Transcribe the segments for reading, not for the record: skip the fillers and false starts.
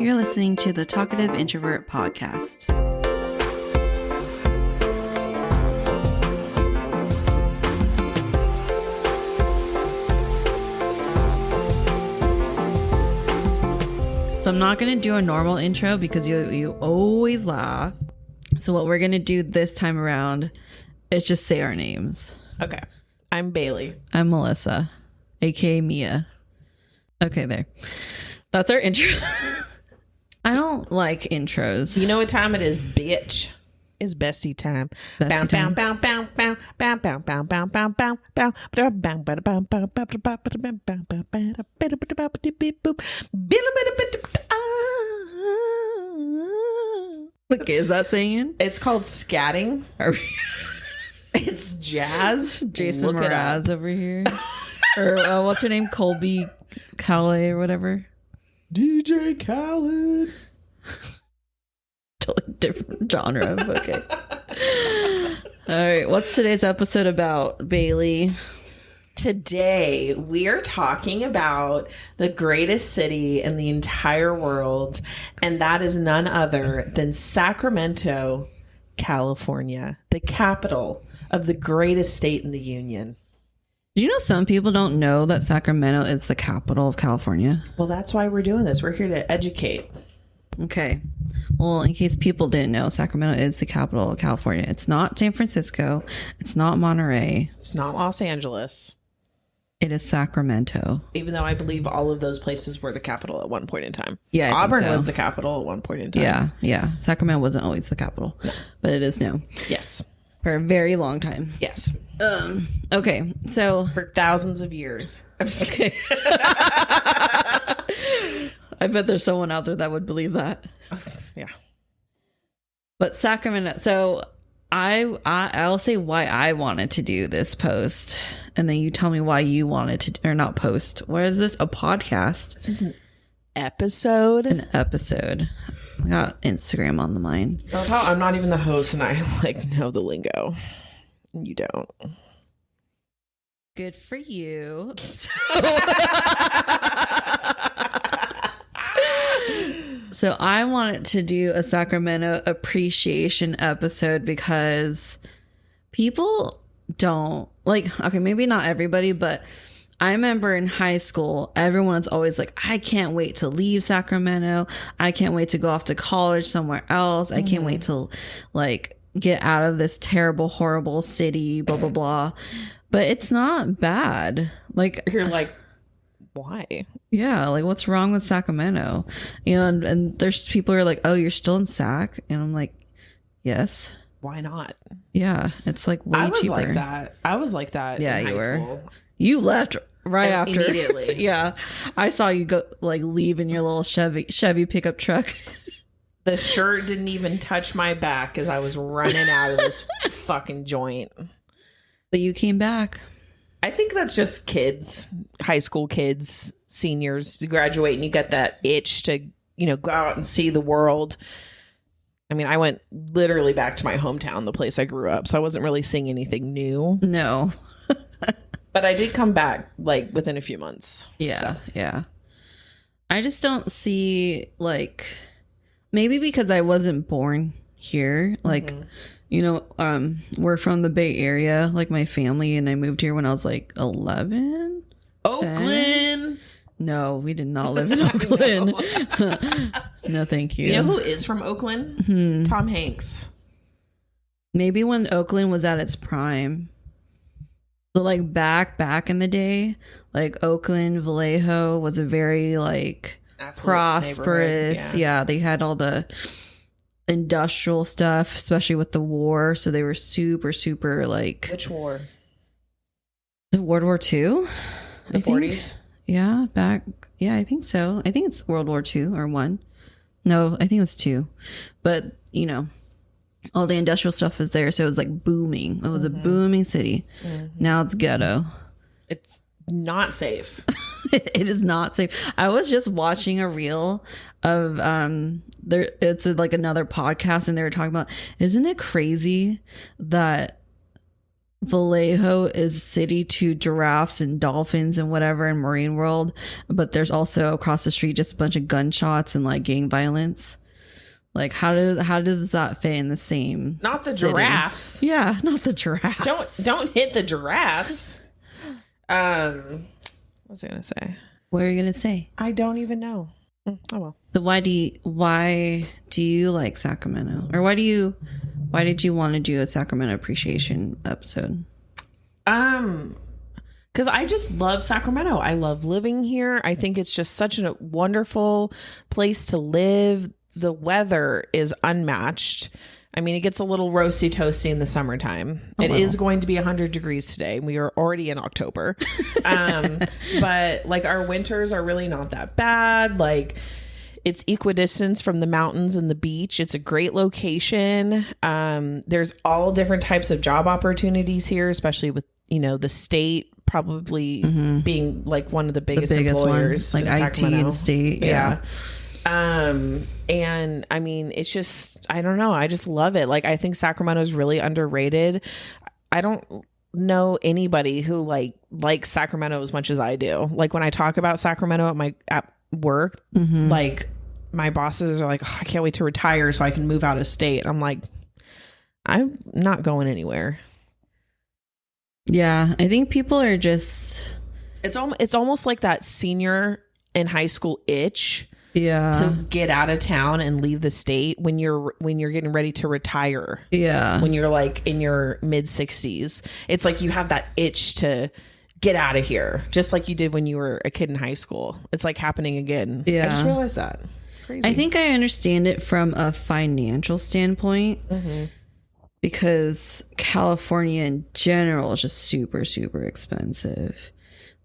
You're listening to the Talkative Introvert Podcast. So I'm not going to do a normal intro because you always laugh. So what we're going to do this time around is just say our names. Okay. I'm Bailey. I'm Melissa, aka Mia. Okay, there. That's our intro. I don't like intros. You know what time it is, bitch? It's bestie time. Bestie time. Okay, is that singing? It's called scatting. It's jazz. Jason Mraz over here. Or what's her name? Colby Calais or whatever. DJ Khaled. Totally different genre. Okay. All right. What's today's episode about, Bailey? Today, we are talking about the greatest city in the entire world, and that is none other than Sacramento, California, the capital of the greatest state in the union. Do you know some people don't know that Sacramento is the capital of California? Well, that's why we're doing this. We're here to educate. Okay. Well, in case people didn't know, Sacramento is the capital of California. It's not San Francisco. It's not Monterey. It's not Los Angeles. It is Sacramento. Even though I believe all of those places were the capital at one point in time. Yeah, Auburn was the capital at one point in time. Yeah. Sacramento wasn't always the capital, but it is now. Yes. For a very long time. Yes. Okay, so for thousands of years. I'm just okay. I bet there's someone out there that would believe that. Yeah. But Sacramento. So I'll say why I wanted to do this post, and then you tell me why you wanted to, or not post. What is this? A podcast? This is an episode. An episode. I got Instagram on the mind. That's how I'm not even the host, and I know the lingo. And you don't. Good for you. So I wanted to do a Sacramento appreciation episode because people don't okay, maybe not everybody, but I remember in high school, everyone's always like, I can't wait to leave Sacramento. I can't wait to go off to college somewhere else. I can't wait to get out of this terrible, horrible city, blah, blah, blah. But it's not bad. You're like, why? Yeah, what's wrong with Sacramento? You know, and there's people who are like, oh, you're still in Sac? And I'm like, yes. Why not? Yeah, it's way cheaper. I was like that yeah, in high you were. school. You left right after. Immediately. Yeah. I saw you go leave in your little Chevy pickup truck. The shirt didn't even touch my back as I was running out of this fucking joint. But you came back. I think that's just kids, high school kids, seniors. You graduate and you get that itch to, go out and see the world. I mean, I went literally back to my hometown, the place I grew up. So I wasn't really seeing anything new. No. But I did come back within a few months. Yeah. So. Yeah. I just don't see maybe because I wasn't born here. We're from the Bay Area, my family, and I moved here when I was 11. Oakland. 10. No, we did not live in Oakland. No, thank you. You know who is from Oakland? Tom Hanks. Maybe when Oakland was at its prime. So back in the day, Oakland, Vallejo was a very prosperous. Yeah, they had all the industrial stuff, especially with the war. So they were super, super Which war? World War II? The 40s? Yeah, yeah, I think so. I think it's World War II or one. No, I think it was two. But, all the industrial stuff was there. So it was booming. It was a booming city. Now it's ghetto. It's not safe. It is not safe. I was just watching a reel of it's another podcast, and they were talking about, isn't it crazy that Vallejo is city to giraffes and dolphins and whatever in Marine World, but there's also across the street just a bunch of gunshots and like gang violence. Like how does that fit in the same? Not the city? giraffes. Yeah, not the giraffes. Don't hit the giraffes. What was I gonna say? What are you gonna say? I don't even know. Oh well. So why do you like Sacramento, or why did you want to do a Sacramento appreciation episode? Because I just love Sacramento. I love living here. I think it's just such a wonderful place to live. The weather is unmatched. I mean, it gets a little roasty toasty in the summertime. It is going to be 100 degrees today. We are already in October. But like our winters are really not that bad. Like it's equidistant from the mountains and the beach. It's a great location. There's all different types of job opportunities here, especially with, the state probably being like one of the biggest employers, like IT and state. Yeah. And I mean, it's just, I don't know. I just love it. Like, I think Sacramento is really underrated. I don't know anybody who likes Sacramento as much as I do. Like when I talk about Sacramento at work, like my bosses are like, oh, I can't wait to retire so I can move out of state. I'm like, I'm not going anywhere. Yeah. I think people are just, it's almost like that senior in high school itch. Yeah. To get out of town and leave the state when you're getting ready to retire. Yeah. When you're like in your mid 60s. It's like you have that itch to get out of here, just like you did when you were a kid in high school. It's like happening again. Yeah. I just realized that. Crazy. I think I understand it from a financial standpoint because California in general is just super, super expensive.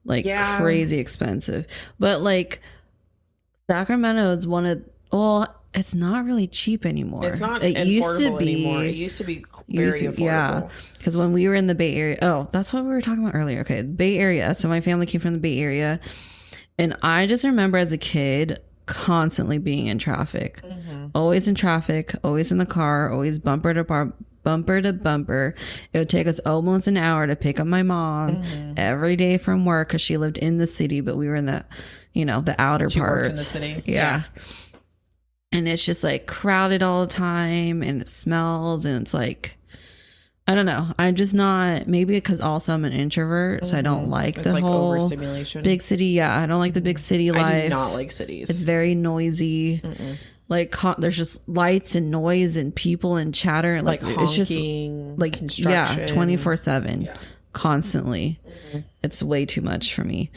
Like crazy expensive. But like Sacramento is it's not really cheap anymore. It's not it used to be anymore. It used to be very affordable. Yeah, because when we were in the Bay Area, that's what we were talking about earlier. Okay, Bay Area. So my family came from the Bay Area, and I just remember as a kid constantly being in traffic, always in traffic, always in the car, always bumper to bumper. It would take us almost an hour to pick up my mom every day from work because she lived in the city, but we were in the the outer she parts. Worked in the city. Yeah. And it's just like crowded all the time and it smells and it's like, I don't know. I'm just not, maybe because also I'm an introvert, so I don't like the whole overstimulation. Big city. Yeah. I don't like the big city life. I do not like cities. It's very noisy. Like there's just lights and noise and people and chatter. Like honking, it's just like, construction. 24/7. Constantly. It's way too much for me.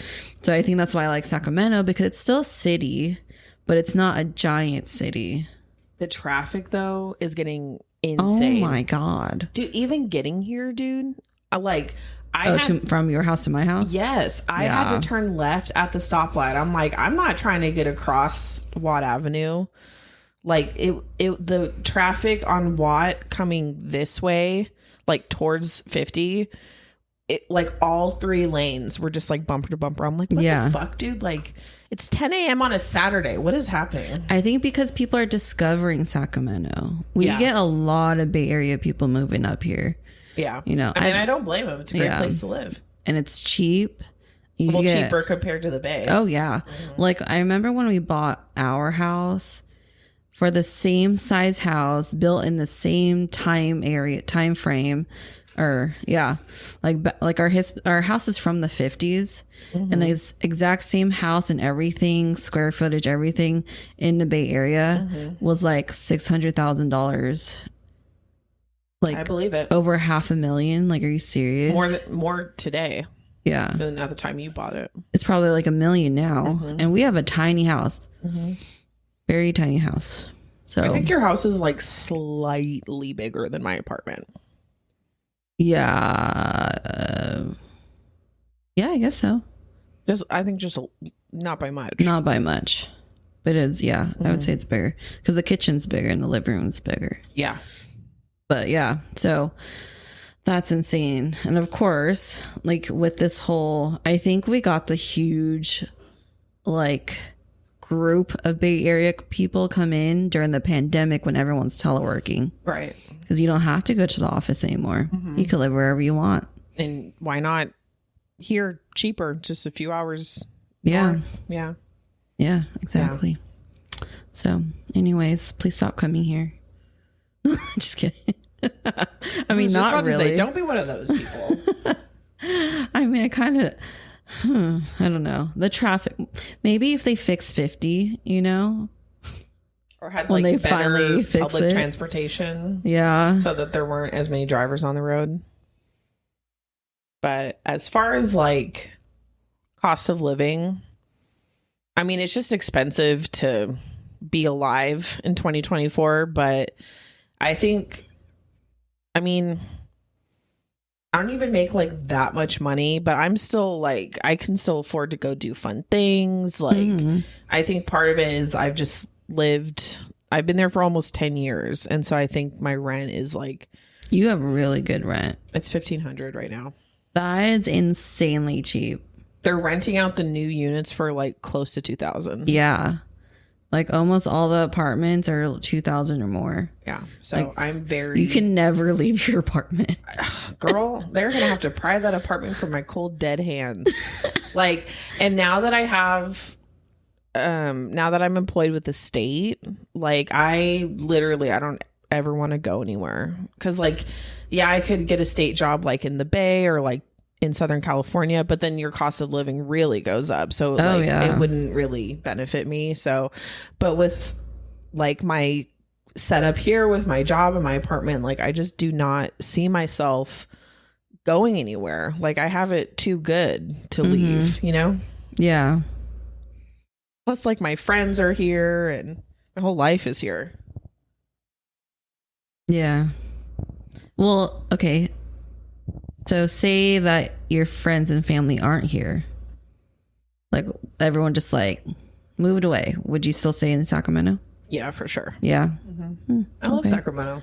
So I think that's why I like Sacramento, because it's still a city, but it's not a giant city. The traffic though is getting insane. Oh my god, dude! Even getting here, dude. From your house to my house. Yes, I had to turn left at the stoplight. I'm like, I'm not trying to get across Watt Avenue. Like the traffic on Watt coming this way, like towards 50. Like all three lanes were just like bumper to bumper. I'm like, what the fuck, dude? Like it's 10 a.m. on a Saturday. What is happening? I think because people are discovering Sacramento. We get a lot of Bay Area people moving up here. Yeah. I don't blame them. It's a great place to live. And it's cheap. Cheaper compared to the Bay. Oh, yeah. Like I remember when we bought our house, for the same size house built in the same time frame. Like our house is from the 50s and the exact same house and everything, square footage, everything in the Bay Area was like $600,000. Like I believe it. Over $500,000. Like, are you serious? More today. Yeah. Than at the time you bought it. It's probably like $1 million now. And we have a tiny house. Very tiny house. So I think your house is like slightly bigger than my apartment. Yeah. Yeah, I guess so. I think just not by much. Not by much. But it's, I would say it's bigger. Because the kitchen's bigger and the living room's bigger. Yeah. But yeah, so that's insane. And of course, like with this whole, I think we got the huge, like, group of Bay Area people come in during the pandemic when everyone's teleworking. Right. Because you don't have to go to the office anymore. You can live wherever you want. And why not here cheaper, just a few hours Yeah. north? Yeah. Yeah, exactly. Yeah. So, anyways, please stop coming here. Just kidding. I mean, not really. Don't be one of those people. I mean, I kind of, I don't know. The traffic, maybe if they fix 50, you know, Or had when like they better finally fix public it. transportation. Yeah. So that there weren't as many drivers on the road. But as far as like cost of living, I mean, it's just expensive to be alive in 2024. But I think, I mean, I don't even make like that much money, but I'm still like, I can still afford to go do fun things. Like, I think part of it is I've been there for almost 10 years. And so I think my rent is like, You have really good rent. it's $1,500 right now. That is insanely cheap. They're renting out the new units for like close to 2,000. Yeah. Like almost all the apartments are 2,000 or more. Yeah. So Like, I'm very, You can never leave your apartment. girl, they're going to have to pry that apartment from my cold dead hands. Like, and now that I have, now that I'm employed with the state, like I don't ever want to go anywhere. Cause like, yeah, I could get a state job like in the Bay or like in Southern California, but then your cost of living really goes up. So like it wouldn't really benefit me. So, but with like my setup here with my job and my apartment, like I just do not see myself going anywhere. Like I have it too good to leave, you know? Yeah. Plus like my friends are here and my whole life is here. Yeah. Well, okay. So say that your friends and family aren't here. Like everyone just like moved away. Would you still stay in Sacramento? Yeah, for sure. Yeah. I love Sacramento.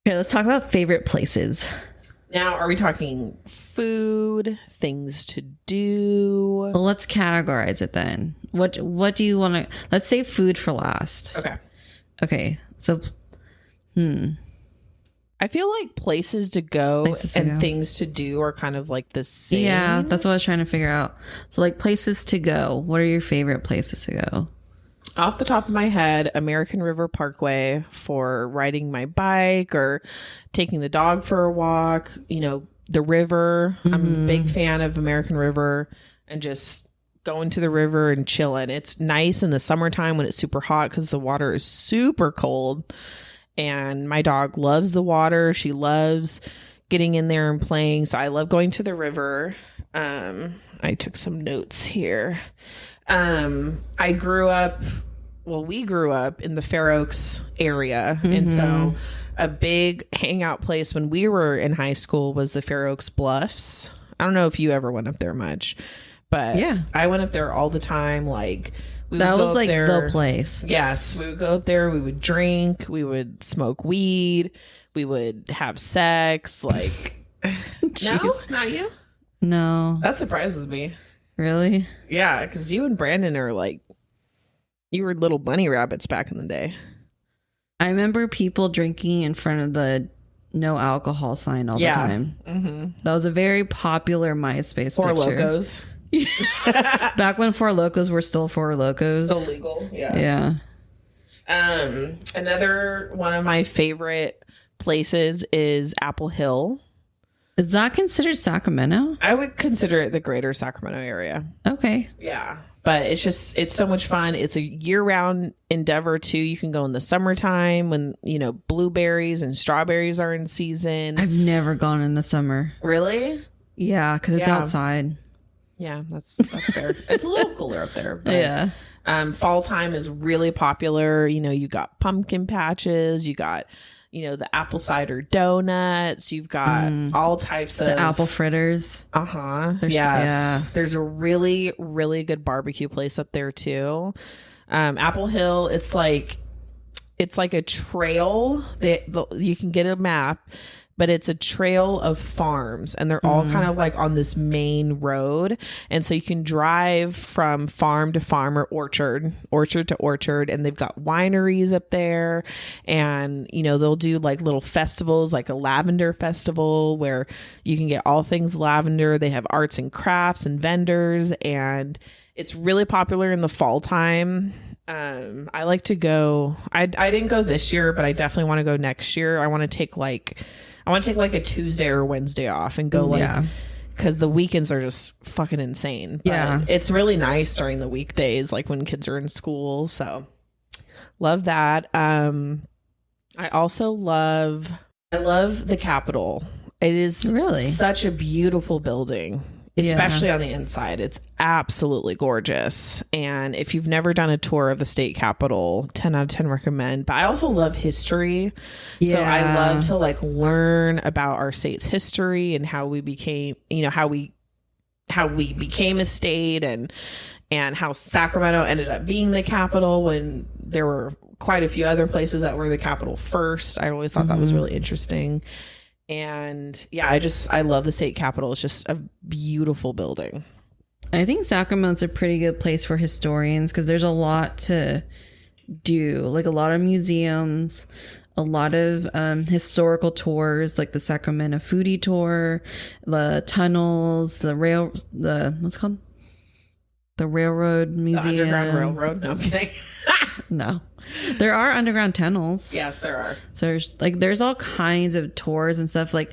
Okay, let's talk about favorite places. Now, are we talking food, things to do? Well, let's categorize it then. What do you want to, let's say food for last. Okay. So, I feel like places to go things to do are kind of like the same. Yeah, that's what I was trying to figure out. So like places to go. What are your favorite places to go? Off the top of my head, American River Parkway for riding my bike or taking the dog for a walk. You know, the river. I'm a big fan of American River and just going to the river and chilling. It's nice in the summertime when it's super hot because the water is super cold. And my dog loves the water. She loves getting in there and playing. So I love going to the river. I took some notes here. We grew up in the Fair Oaks area. And so a big hangout place when we were in high school was the Fair Oaks Bluffs. I don't know if you ever went up there much, but yeah, I went up there all the time. Like, that was like the place. Yes. We would go up there. We would drink. We would smoke weed. We would have sex. Like, no, not you. No. That surprises me. Really? Yeah. Because you and Brandon are like, you were little bunny rabbits back in the day. I remember people drinking in front of the no alcohol sign all the time. That was a very popular MySpace Four picture. Locos. Back when Four Locos were still Four Locos. Still legal. Yeah. Another one of my favorite places is Apple Hill. Is that considered Sacramento? I would consider it the greater Sacramento area. Okay. Yeah. But it's so much fun. It's a year-round endeavor too. You can go in the summertime when, you know, blueberries and strawberries are in season. I've never gone in the summer. Really? Yeah, because it's outside. Yeah, that's fair. It's a little cooler up there. But, yeah. Fall time is really popular. You know, you got pumpkin patches. You got, you know, the apple cider donuts. You've got all types of the apple fritters. Yes. Yeah. There's a really, really good barbecue place up there too. Apple Hill. It's like a trail that you can get a map. but it's a trail of farms, and they're all kind of like on this main road. And so you can drive from farm to farm, or orchard to orchard, and they've got wineries up there. And, you know, they'll do like little festivals, like a lavender festival where you can get all things lavender. They have arts and crafts and vendors, and it's really popular in the fall time. I like to go. I didn't go this year, but I definitely want to go next year. I want to take like a Tuesday or Wednesday off and go because the weekends are just fucking insane. But it's really nice during the weekdays, like when kids are in school. So love that. I love the Capitol. It is really such a beautiful building. Especially on the inside. It's absolutely gorgeous. And if you've never done a tour of the state capitol, 10 out of 10 recommend. But I also love history. So I love to like learn about our state's history and how we became, you know, how we became a state, and how Sacramento ended up being the capital when there were quite a few other places that were the capital first. I always thought that was really interesting. And I love the state capitol. It's just a beautiful building. I think Sacramento's a pretty good place for historians because there's a lot to do, like a lot of museums, a lot of historical tours, like the Sacramento foodie tour, the tunnels, what's it called? The railroad museum. The Underground Railroad. No, I'm kidding. No. There are underground tunnels. Yes, there are. So there's all kinds of tours and stuff. Like,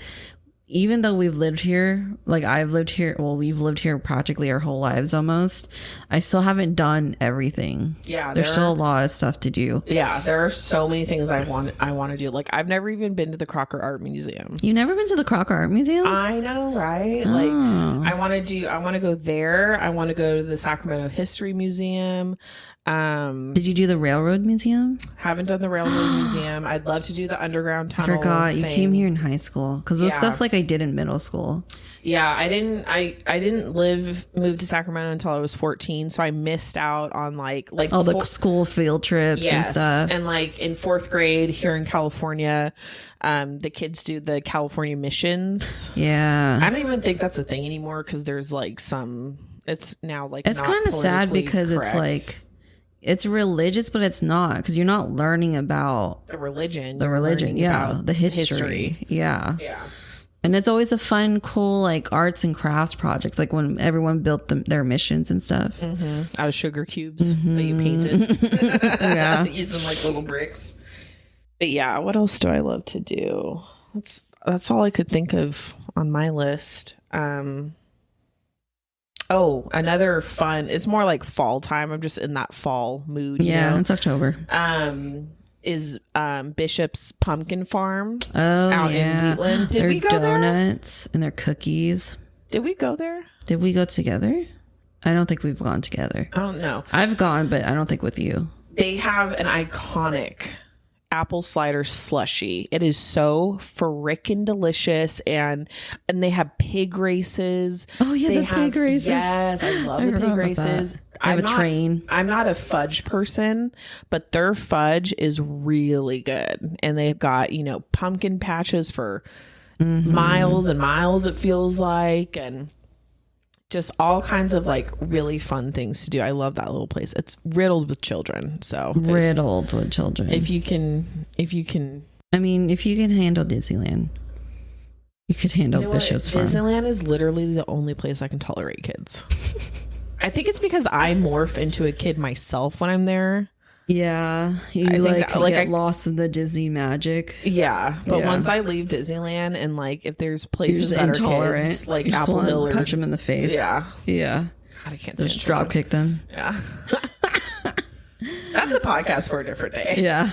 even though we've lived here, like we've lived here practically our whole lives almost, I still haven't done everything. Yeah. There's still a lot of stuff to do. Yeah. There are so many things I want to do. Like, I've never even been to the Crocker Art Museum. You've never been to the Crocker Art Museum? I know, right? Oh. Like, I want to go there. I want to go to the Sacramento History Museum. Did you do the Railroad Museum? Haven't done the Railroad Museum. I'd love to do the underground tunnel. I forgot you came here in high school because the stuff's like I did in middle school. Yeah, I didn't move to Sacramento until I was 14, so I missed out on like all the school field trips and stuff. And like in 4th grade here in California, the kids do the California missions. Yeah, I don't even think that's a thing anymore because there's like it's now like it's kind of sad because correct. It's like. It's religious, but it's not because you're not learning about the religion. The history. Yeah. And it's always a fun, cool, like arts and crafts projects, like when everyone built their missions and stuff. Out of sugar cubes that you painted. Yeah. Use them like little bricks. But yeah, what else do I love to do? That's all I could think of on my list. Oh, another fun. It's more like fall time. I'm just in that fall mood. Yeah, it's October. Is Bishop's Pumpkin Farm? Oh, out in Wheatland. Did we go there? Their donuts and their cookies. Did we go there? Did we go together? I don't think we've gone together. I don't know. I've gone, but I don't think with you. They have an iconic apple cider slushy. It is so frickin' delicious, and they have pig races. Oh yeah, pig races. Yes, I love the pig races. I have a train. I'm not a fudge person, but their fudge is really good, and they've got pumpkin patches for miles and miles. It feels like, and just all kinds of like really fun things to do. I love that little place. It's riddled with children. So if you can, I mean, if you can handle Disneyland, you could handle Bishop's Farm. Disneyland is literally the only place I can tolerate kids. I think it's because I morph into a kid myself when I'm there. Yeah, you get lost in the Disney magic. Yeah, but once I leave Disneyland, and like if there's places that intolerant, are kids, like Apple Hill, or punch them in the face. Yeah. God, I can't just drop kick them. Yeah, that's a podcast for a different day. Yeah.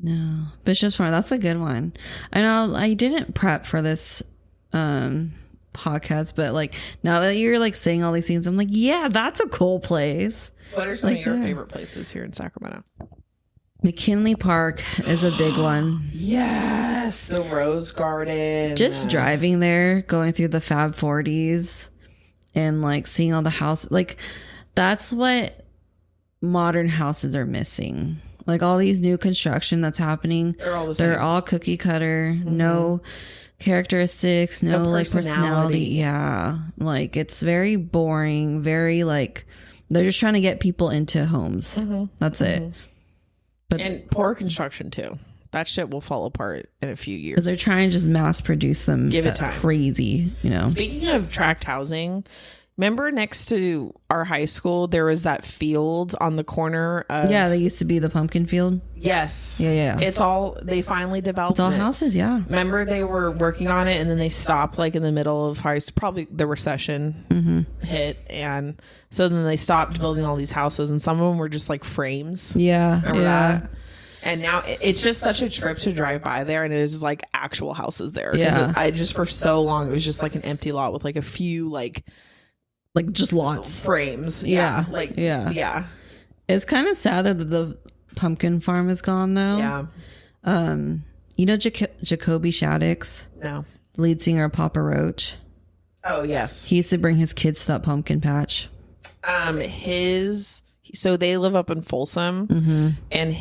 No, Bishop's Farm. That's a good one. I know I didn't prep for this podcast, but like now that you're like saying all these things, I'm like, yeah, that's a cool place. What are some of your favorite places here in Sacramento? McKinley Park is a big one. Yes, the Rose Garden. Just driving there, going through the Fab 40s and like seeing all the houses. Like that's what modern houses are missing. Like all these new construction that's happening, they're all cookie cutter, no characteristics, no like personality. Yeah, like it's very boring, very like they're just trying to get people into homes. That's it. But and poor construction too. That shit will fall apart in a few years. They're trying to just mass produce them. Give it time. Crazy, you know. Speaking of tract housing, remember next to our high school there was that field on the corner of they used to be the pumpkin field. Yes. Yeah. It's all they finally developed. It's all houses, yeah. Remember they were working on it and then they stopped like in the middle of high school, probably the recession hit, and so then they stopped building all these houses and some of them were just like frames. Yeah. Remember that? And now it's just such a trip to drive by there, and it is just like actual houses there. Yeah. I just for so long it was just like an empty lot with like a few like just lots frames. Yeah. It's kind of sad that the pumpkin farm is gone though. Yeah. You know Jacoby Shaddix? No. The lead singer of Papa Roach. Oh yes. He used to bring his kids to that pumpkin patch. So they live up in Folsom, and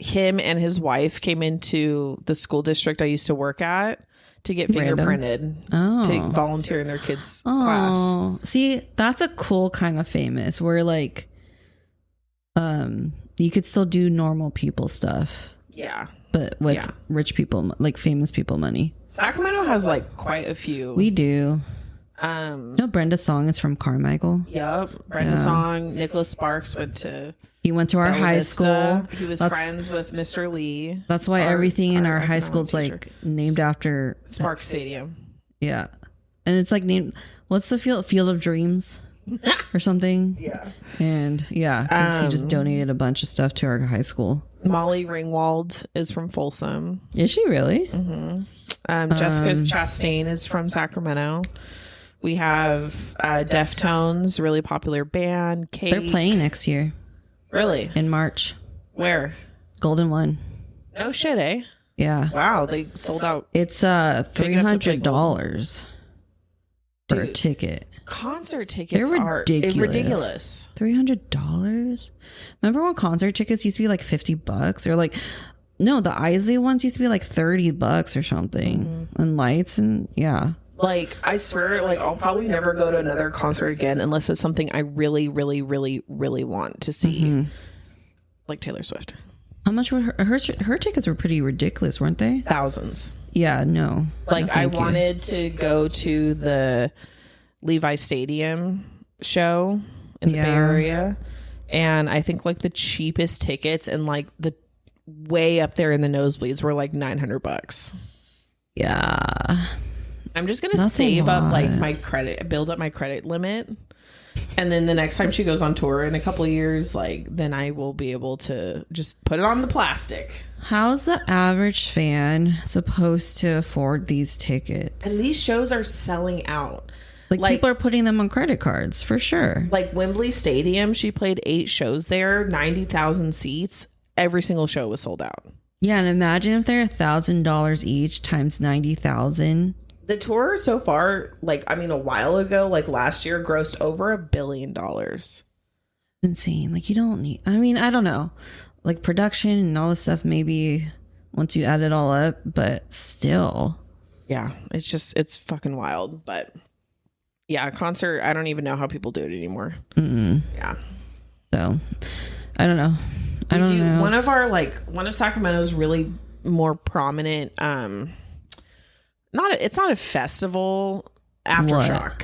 him and his wife came into the school district I used to work at to get fingerprinted to volunteer in their kids' class. See, that's a cool kind of famous where like you could still do normal people stuff. Yeah. But with rich people, like famous people money. Sacramento has like quite a few. We do. Brenda Song is from Carmichael. Yep. Brenda Song. Nicholas Sparks he went to our high school. He was friends with Mr. Lee. That's why everything in our high school is like named after Sparks Stadium. Yeah. And it's like named, what's the Field of Dreams or something? Yeah. And because he just donated a bunch of stuff to our high school. Molly Ringwald is from Folsom. Is she really? Jessica Chastain is from Sacramento. We have Deftones, really popular band. Cake. They're playing next year. Really? In March. Where? Golden One. No shit, eh? Yeah. Wow, they sold out. It's $300 for a ticket. Concert tickets They're are ridiculous. $300? Remember when concert tickets used to be like $50? Or like, no, the Isley ones used to be like $30 or something. And lights and Like, I swear, like, I'll probably never go to another concert again unless it's something I really, really, really, really want to see. Like Taylor Swift. How much were her tickets were pretty ridiculous, weren't they? Thousands. Yeah, no. Like, no, I wanted to go to the Levi Stadium show in the Bay Area. And I think, like, the cheapest tickets and, like, the way up there in the nosebleeds were, like, $900. Yeah. I'm just going to save up like my credit, build up my credit limit. And then the next time she goes on tour in a couple of years, like then I will be able to just put it on the plastic. How's the average fan supposed to afford these tickets? And these shows are selling out. Like people are putting them on credit cards for sure. Like Wembley Stadium, she played 8 shows there, 90,000 seats. Every single show was sold out. Yeah. And imagine if they're $1,000 each times 90,000. The tour so far, like, I mean, a while ago, like last year, grossed over $1 billion. Insane. Like, you don't need, I mean, I don't know. Like, production and all this stuff, maybe once you add it all up, but still. Yeah, it's fucking wild. But yeah, a concert, I don't even know how people do it anymore. Yeah. So, I don't know. I don't know. One of Sacramento's really more prominent, it's not a festival. Aftershock.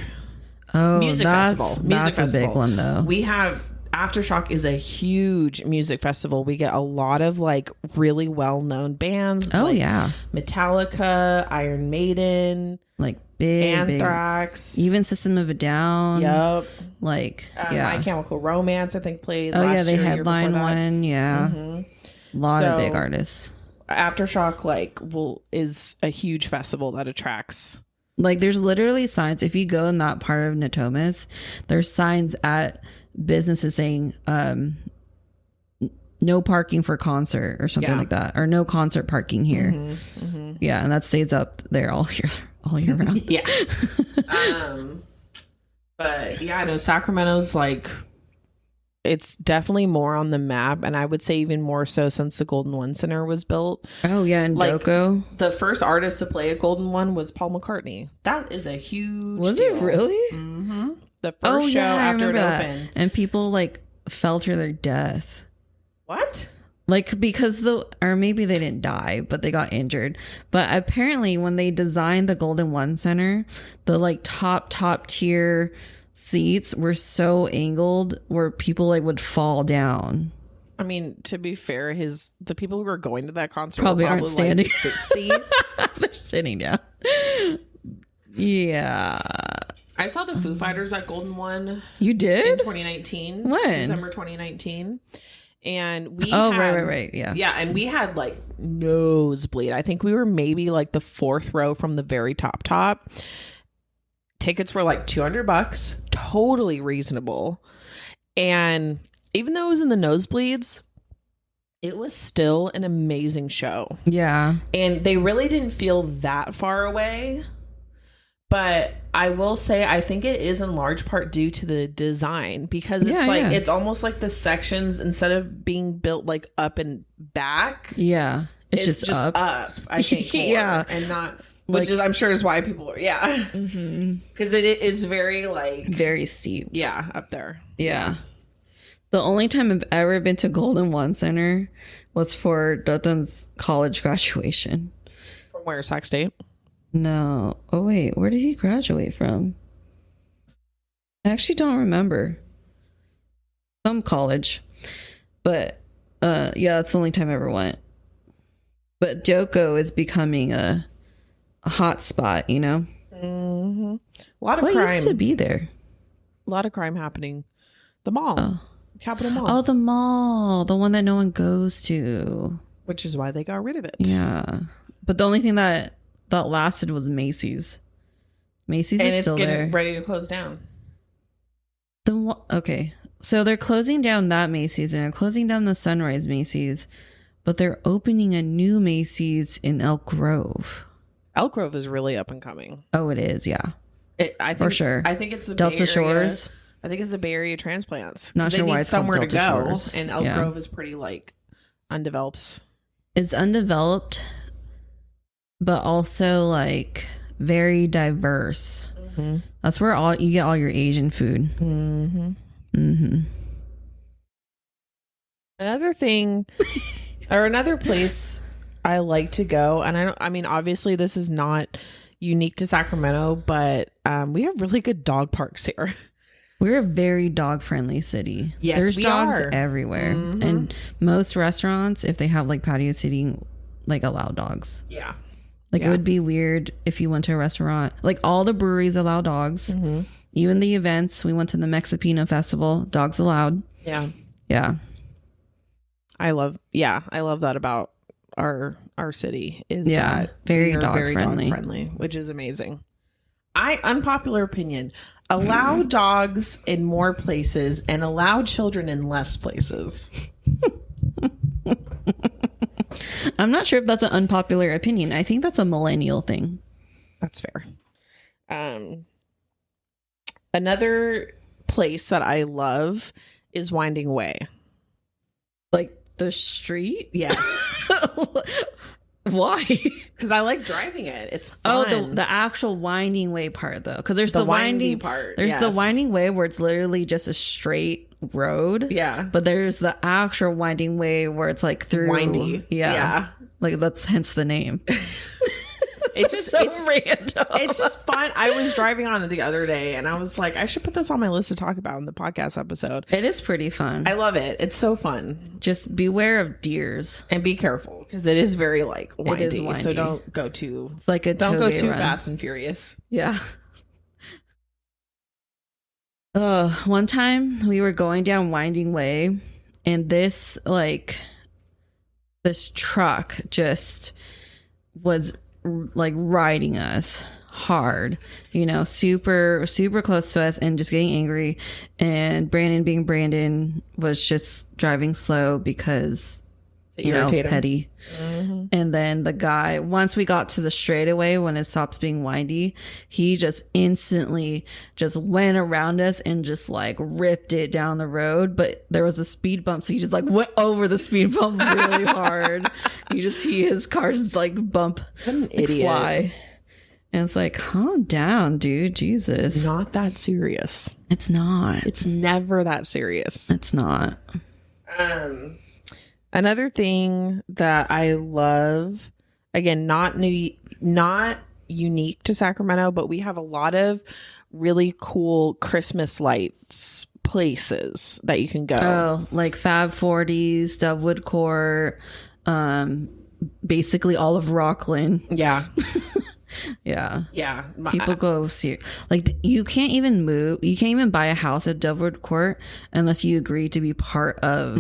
Oh, music festival. That's a big one though. We have Aftershock is a huge music festival. We get a lot of like really well known bands. Oh like yeah, Metallica, Iron Maiden, like big Anthrax, even System of a Down. Yep. Like My Chemical Romance, I think played. Oh last yeah, they year, headline one. Yeah, a lot of big artists. Aftershock is a huge festival that attracts. Like there's literally signs. If you go in that part of Natomas, there's signs at businesses saying no parking for concert or something like that, or no concert parking here. Yeah, and that stays up there all year round. Yeah. But yeah, I know Sacramento's like it's definitely more on the map, and I would say even more so since the Golden One Center was built. Oh yeah, and Like, Doko. The first artist to play a Golden One was Paul McCartney. That is a huge Was deal. it really? Mm-hmm. The first show after it opened. And people like fell to their death. What? Like, because or maybe they didn't die, but they got injured. But apparently when they designed the Golden One Center, the like top tier seats were so angled where people like would fall down. I mean, to be fair, the people who are going to that concert probably aren't standing. Like 60. They're sitting down. Yeah. I saw the Foo Fighters at Golden One. You did? In 2019. When? December 2019. And we right. Yeah. Yeah, and we had like nosebleed. I think we were maybe like the fourth row from the very top. Tickets were like $200, totally reasonable. And even though it was in the nosebleeds, it was still an amazing show. Yeah. And they really didn't feel that far away. But I will say, I think it is in large part due to the design, because it's it's almost like the sections, instead of being built like up and back. Yeah. It's just up. I think. Yeah. And not, which is, I'm sure is why people are, because it's very like. Very steep. Yeah. Up there. Yeah. The only time I've ever been to Golden One Center was for Dotton's college graduation. From where? Sac State? No. Oh, wait. Where did he graduate from? I actually don't remember. Some college. But, yeah, that's the only time I ever went. But Doko is becoming a hot spot, you know? Mm-hmm. A lot of crime. Used to be there? A lot of crime happening. The mall. Oh. Capitol Mall. Oh, the mall. The one that no one goes to. Which is why they got rid of it. Yeah. But the only thing that lasted was Macy's is still there. And it's getting ready to close down. Okay. So they're closing down that Macy's and they're closing down the Sunrise Macy's, but they're opening a new Macy's in Elk Grove. Elk Grove is really up and coming. Oh, it is. Yeah. I think, for sure. I think it's the Delta Bay Area. Shores. I think it's the Bay Area transplants. Not sure why it's somewhere called to Delta go. Shores. And Elk Grove is pretty like undeveloped. It's undeveloped, but also like very diverse. Mm-hmm. That's where you get all your Asian food. Mm-hmm. Mm-hmm. Another thing, or another place I like to go, and I mean, obviously this is not unique to Sacramento, but we have really good dog parks here. We're a very dog friendly city. Yes, there's dogs are everywhere, mm-hmm. and most restaurants, if they have like patio seating, like allow dogs. Yeah. Like it would be weird if you went to a restaurant. Like all the breweries allow dogs. Mm-hmm. Even the events. We went to the Mexipino Festival. Dogs allowed. Yeah. Yeah. I love that about our city is that very we are dog friendly, which is amazing. Unpopular opinion. Allow dogs in more places and allow children in less places. I'm not sure if that's an unpopular opinion. I think that's a millennial thing. That's fair. Another place that I love is Winding Way. Like the street? Yes. Why? Because I like driving it. It's fun. Oh, the actual Winding Way part though, because there's the winding part. There's the Winding Way where it's literally just a straight road. Yeah. But there's the actual Winding Way where it's like through windy. Yeah. Like that's hence the name. It's just so random. It's just fun. I was driving on it the other day and I was like, I should put this on my list to talk about in the podcast episode. It is pretty fun. I love it. It's so fun. Just beware of deers and be careful because it is very like windy. It is windy. So don't go too. It's like don't go too fast and furious. Yeah. One time we were going down Winding Way and this truck just was like riding us hard, you know, super close to us and just getting angry. And Brandon, being Brandon, was just driving slow because you know, irritate 'em. petty. And then the guy, once we got to the straightaway, when it stops being windy, he just instantly just went around us and just like ripped it down the road. But there was a speed bump, so he just like went over the speed bump really hard. You just see his cars like bump, What an like, idiot. fly. And it's like, calm down, dude. Jesus. Not that serious. It's not. It's never that serious. It's not. Another thing that I love, again, not unique to Sacramento, but we have a lot of really cool Christmas lights places that you can go. Oh, like Fab 40s, Dovewood Court, basically all of Rockland. Yeah. Yeah. Yeah. People go see, like, you can't even buy a house at Dovewood Court unless you agree to be part of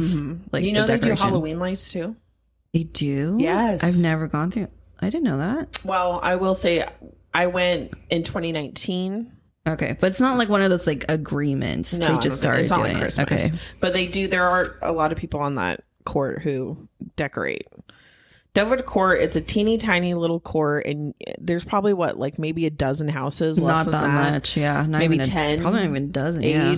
like, you know, the they do decoration. Halloween lights too. They do? Yes. I've never gone through. I didn't know that. Well, I will say I went in 2019. Okay, but it's not like one of those like agreements. No, They just started it's not doing like it. Christmas. Okay. But they do. There are a lot of people on that court who decorate. Dovewood Court, it's a teeny tiny little court, and there's probably like maybe a dozen houses. Less Not than that much. Yeah. Not Maybe even 10, Probably not even a dozen. 8 Yeah.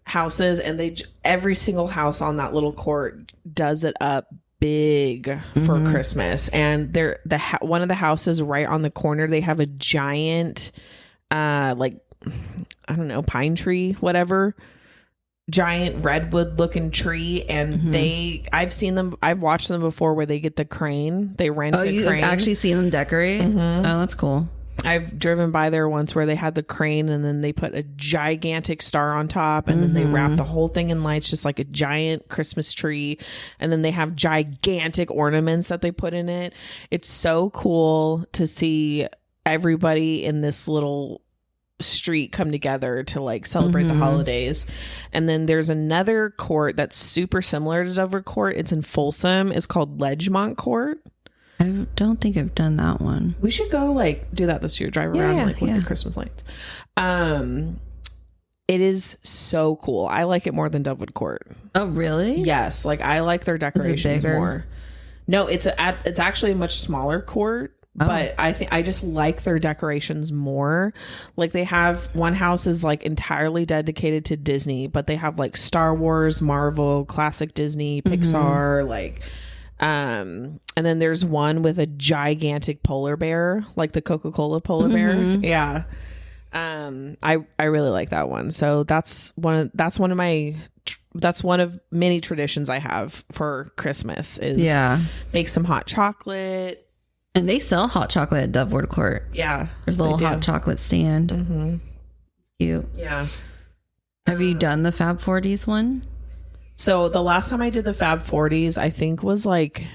houses, and every single house on that little court does it up big for Christmas. And one of the houses right on the corner, they have a giant like, I don't know, pine tree, whatever, giant redwood looking tree. And I've watched them before where they get the crane, they rent a You've crane. actually seen them decorate? Oh, that's cool. I've driven by there once where they had the crane, and then they put a gigantic star on top, and then they wrap the whole thing in lights, just like a giant Christmas tree. And then they have gigantic ornaments that they put in it. It's so cool to see everybody in this little street come together to like celebrate the holidays. And then there's another court that's super similar to Dover Court. It's in Folsom. It's called Ledgemont Court. I don't think I've done that one. We should go like do that this year, drive around like with the Christmas lights. It is so cool. I like it more than Dovewood Court. Oh, really? Yes, like I like their decorations bigger? more. No, it's actually a much smaller court, but I just like their decorations more. Like they have one house is like entirely dedicated to Disney, but they have like Star Wars, Marvel, classic Disney, Pixar, like and then there's one with a gigantic polar bear, like the Coca-Cola polar bear. Yeah. I really like that one. So that's one of many traditions I have for Christmas is make some hot chocolate. And they sell hot chocolate at Dovewood Court. Yeah. There's a little hot chocolate stand. Cute. Yeah. Have you done the Fab 40s one? So the last time I did the Fab 40s, I think was like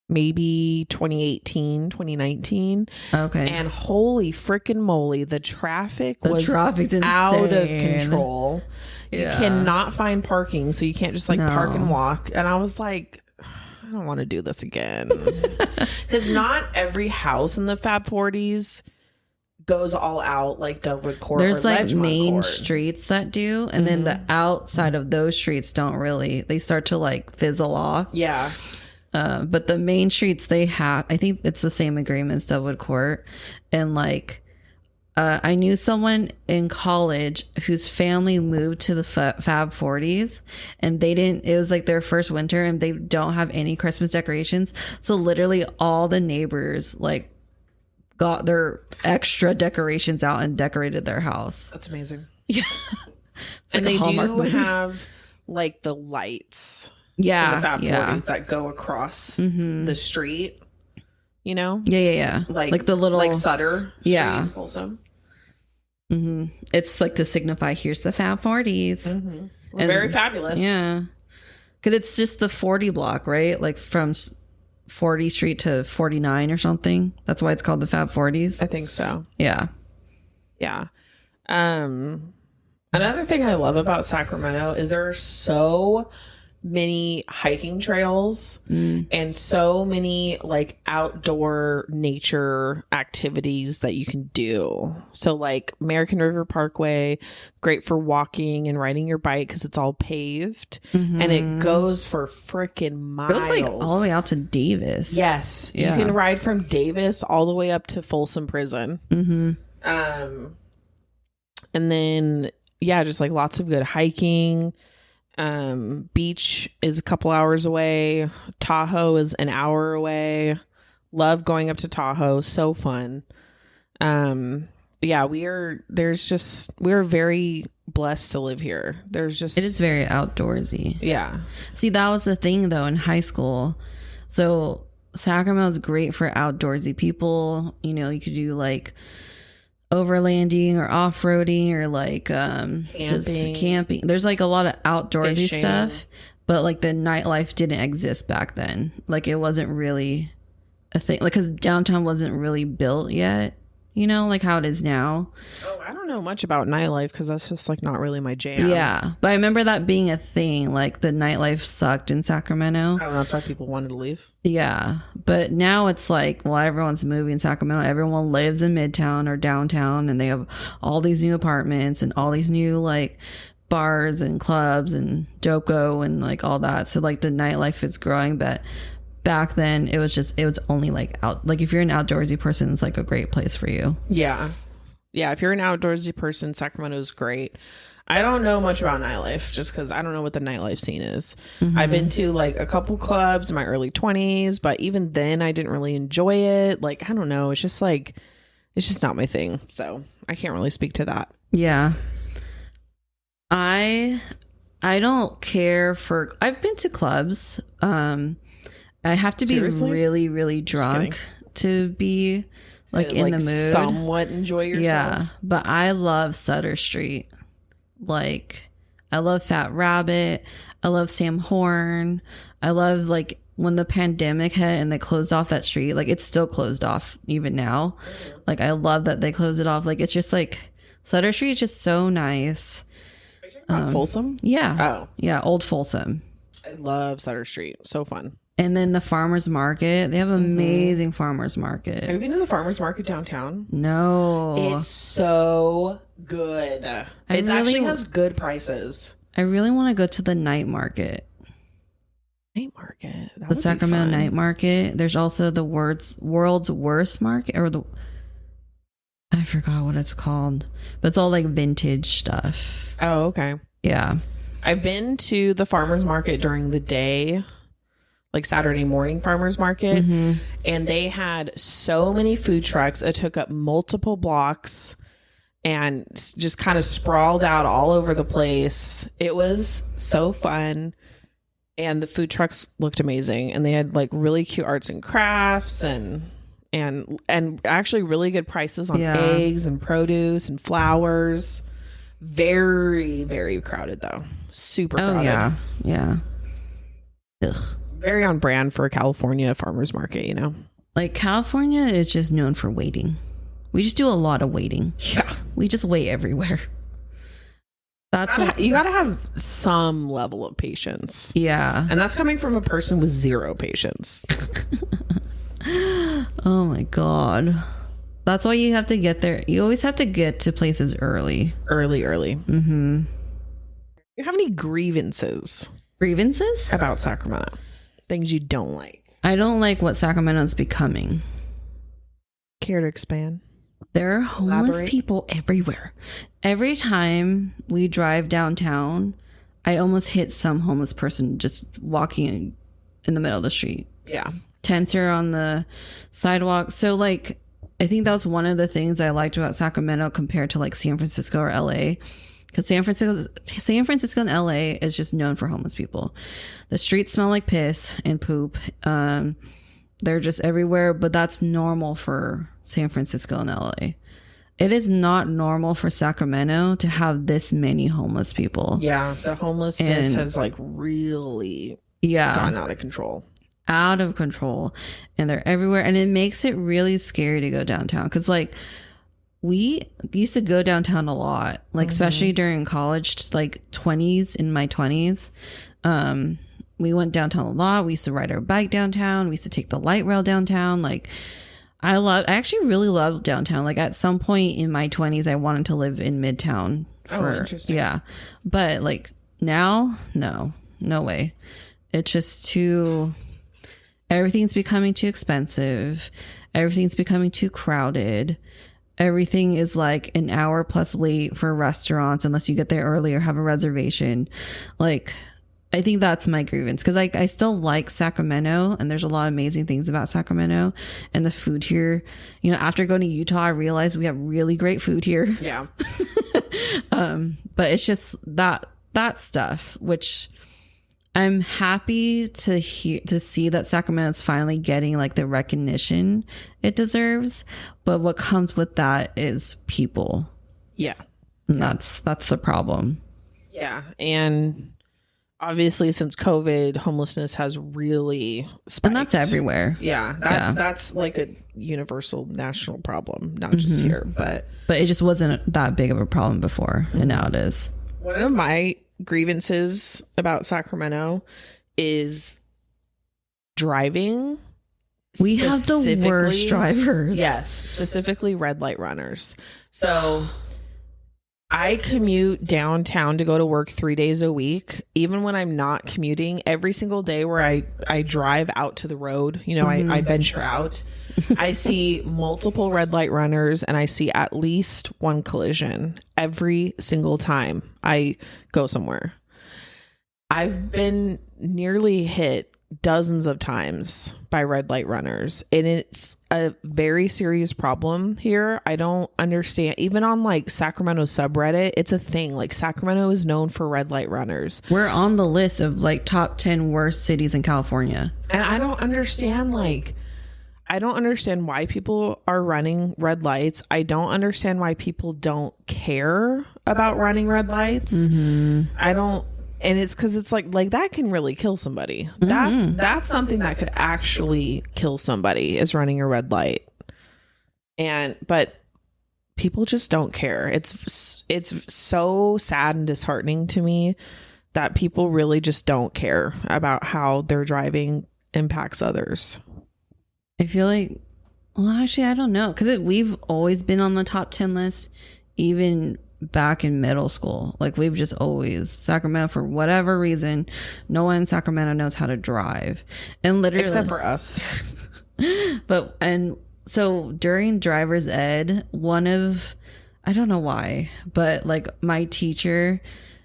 maybe 2018, 2019. Okay. And holy freaking moly, the traffic's insane. out of control. Yeah. You cannot find parking, so you can't just like park and walk. And I was like, I don't want to do this again. Because not every house in the Fab 40s goes all out like Dovewood Court. There's or like Ledgemont main Court. streets that do, and then the outside of those streets don't really. They start to like fizzle off. Yeah. But the main streets they have, I think it's the same agreement as Dovewood Court, and like. I knew someone in college whose family moved to the Fab 40s, and it was like their first winter, and they don't have any Christmas decorations. So literally all the neighbors like got their extra decorations out and decorated their house. That's amazing. Yeah. And like they do movie. have like the lights in Yeah. the Fab yeah. 40s that go across the street, you know? Yeah. Like the little. like Sutter Street, Yeah. also. It's like to signify here's the Fab 40s. And very fabulous. Yeah. Because it's just the 40 block, right? Like from 40th Street to 49 or something. That's why it's called the Fab 40s. I think so. Yeah. Yeah. Another thing I love about Sacramento is there are so many hiking trails and so many like outdoor nature activities that you can do. So like American River Parkway, great for walking and riding your bike because it's all paved, and it goes for freaking miles. It goes like all the way out to Davis. Yes, Yeah. you can ride from Davis all the way up to Folsom Prison. And then just like lots of good hiking. Beach is a couple hours away. Tahoe is an hour away. Love going up to Tahoe. So fun. We're very blessed to live here. It is very outdoorsy. Yeah. See, that was the thing though in high school. So Sacramento is great for outdoorsy people. You know, you could do like overlanding or off-roading or like just camping. There's like a lot of outdoorsy stuff, but like the nightlife didn't exist back then. Like it wasn't really a thing, like because downtown wasn't really built yet, you know, like how it is now. Oh, I don't know much about nightlife because that's just like not really my jam. Yeah, but I remember that being a thing, like the nightlife sucked in Sacramento. Oh, that's why people wanted to leave. Yeah, but now it's like, well, everyone's moving Sacramento. Everyone lives in Midtown or downtown, and they have all these new apartments and all these new like bars and clubs and Doko and like all that. So like the nightlife is growing, but back then it was only like out. Like if you're an outdoorsy person, it's like a great place for you. Yeah. Yeah, if you're an outdoorsy person, Sacramento is great. I don't know much about nightlife just because I don't know what the nightlife scene is. I've been to like a couple clubs in my early 20s, but even then I didn't really enjoy it. Like, I don't know. It's just not my thing. So I can't really speak to that. Yeah. I don't care for, I've been to clubs. I have to be really, really drunk to be like in the mood, somewhat enjoy yourself. Yeah, but I love Sutter Street. Like I love Fat Rabbit. I love Sam Horn. I love like when the pandemic hit and they closed off that street. Like it's still closed off even now. Like I love that they closed it off. Like it's just like Sutter Street is just so nice. Are you talking about Folsom? Yeah. Oh yeah, old Folsom. I love Sutter Street. So fun. And then the farmers market. They have amazing farmers market. Have you been to the farmers market downtown? No. It's so good. It actually has good prices. I really want to go to the night market. Night market? The Sacramento night market. There's also the world's worst market, or I forgot what it's called. But it's all like vintage stuff. Oh, okay. Yeah. I've been to the farmers market during the day, like Saturday morning farmers market, and they had so many food trucks. It took up multiple blocks and just kind of sprawled out all over the place. It was so fun, and the food trucks looked amazing, and they had like really cute arts and crafts and actually really good prices on eggs and produce and flowers. Very, very crowded though. Super crowded. Yeah. Ugh. Very on brand for a California farmers market, you know? Like California is just known for waiting. We just do a lot of waiting. Yeah. We just wait everywhere. You gotta have some level of patience. Yeah. And that's coming from a person with zero patience. Oh my God. That's why you have to get there. You always have to get to places early. Early. You have any grievances? Grievances? About Sacramento? Things you don't like? I don't like what Sacramento is becoming. Care to expand? There are homeless people everywhere. Every time we drive downtown, I almost hit some homeless person just walking in the middle of the street. Yeah. Tents are on the sidewalk. So like, I think that's one of the things I liked about Sacramento compared to like San Francisco or LA. Because San Francisco and LA is just known for homeless people. The streets smell like piss and poop. They're just everywhere, but that's normal for San Francisco and LA. It is not normal for Sacramento to have this many homeless people. Yeah, the homelessness has like really gone out of control. And they're everywhere, and it makes it really scary to go downtown because like we used to go downtown a lot, like especially during college, like in my 20s. we went downtown a lot. We used to ride our bike downtown. We used to take the light rail downtown. Like, I actually really love downtown. Like, at some point in my 20s, I wanted to live in Midtown. Interesting. Yeah. But like now, no way. It's just everything's becoming too expensive. Everything's becoming too crowded. Everything is like an hour plus wait for restaurants unless you get there early or have a reservation. Like, I think that's my grievance, because I still like Sacramento, and there's a lot of amazing things about Sacramento, and the food here. You know, after going to Utah, I realized we have really great food here. Yeah. But it's just that stuff, which I'm happy to see that Sacramento is finally getting like the recognition it deserves. But what comes with that is people. Yeah. And that's the problem. Yeah. And obviously since COVID, homelessness has really spiked. And that's everywhere. Yeah. That's like a universal national problem, not just here, but it just wasn't that big of a problem before. And now it is. One of my grievances about Sacramento is driving. We have the worst drivers. Yes, specifically red light runners. So I commute downtown to go to work 3 days a week. Even when I'm not commuting, every single day where I drive out to the road, you know, I venture out, I see multiple red light runners, and I see at least one collision every single time I go somewhere. I've been nearly hit dozens of times by red light runners, and it's a very serious problem here. I don't understand. Even on like Sacramento subreddit, it's a thing. Like, Sacramento is known for red light runners. We're on the list of like top 10 worst cities in California. And I don't understand why people are running red lights. I don't understand why people don't care about running red lights. And it's because it's like that can really kill somebody. That's something that could actually kill somebody, is running a red light. But people just don't care. It's so sad and disheartening to me that people really just don't care about how their driving impacts others. I feel like, well, actually, I don't know, because we've always been on the top 10 list, even back in middle school. Like, we've just always, Sacramento, for whatever reason, no one in Sacramento knows how to drive, and literally except for us. And so during driver's ed, I don't know why, but like my teacher,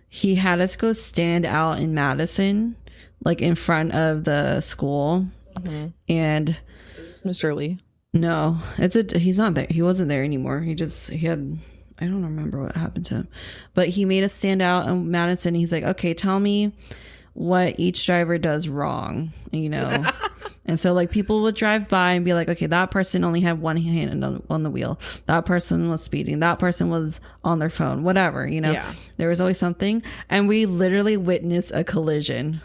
he had us go stand out in Madison, like in front of the school. And Mr. Lee? No, he's not there. He wasn't there anymore. I don't remember what happened to him, but he made us stand out in Madison. He's like, okay, tell me what each driver does wrong, you know? And so like people would drive by and be like, okay, that person only had one hand on the wheel. That person was speeding. That person was on their phone, whatever, you know? Yeah. There was always something. And we literally witnessed a collision,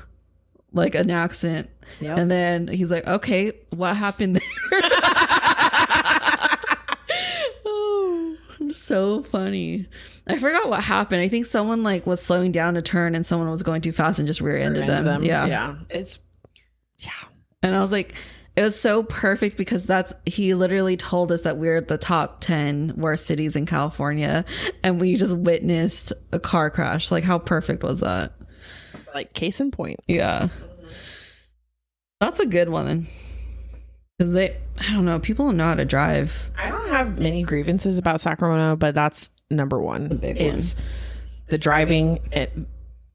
like an accident. Yep. And then he's like, okay, what happened there? So funny. I forgot what happened. I think someone like was slowing down to turn, and someone was going too fast and just rear-ended them. Yeah. And I was like, it was so perfect, because he literally told us that we're the top 10 worst cities in California, and we just witnessed a car crash. Like, how perfect was that? Like, case in point. Yeah. That's a good one. Because I don't know, people don't know how to drive. I don't have many grievances about Sacramento, but that's number one. The big one. The driving,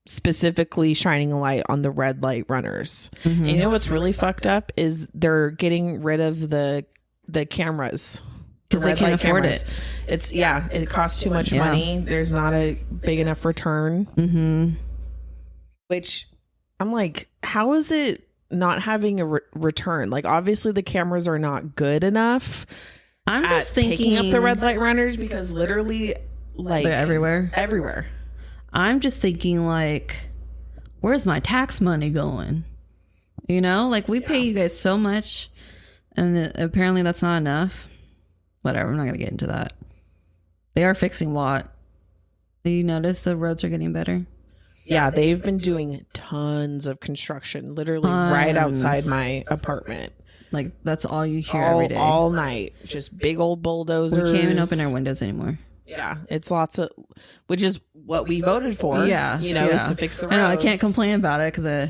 specifically shining a light on the red light runners. And you know what's really fucked up is they're getting rid of the cameras. Because they can't afford it. It costs too much money. There's not a big enough return. Which I'm like, how is it not having a return? Like, obviously the cameras are not good enough. I'm just thinking picking up the red light runners, because literally, like, they're everywhere. I'm just thinking, like, where's my tax money going? You know, like, we pay you guys so much, and apparently that's not enough. Whatever, I'm not gonna get into that. They are fixing Watt. Do you notice the roads are getting better? Yeah, they've been doing tons of construction, literally right outside my apartment. Like, that's all you hear every day. All night. Just big old bulldozers. We can't even open our windows anymore. Yeah, it's lots of, which is what we voted for. Yeah. Is to fix the roads. I know, I can't complain about it because,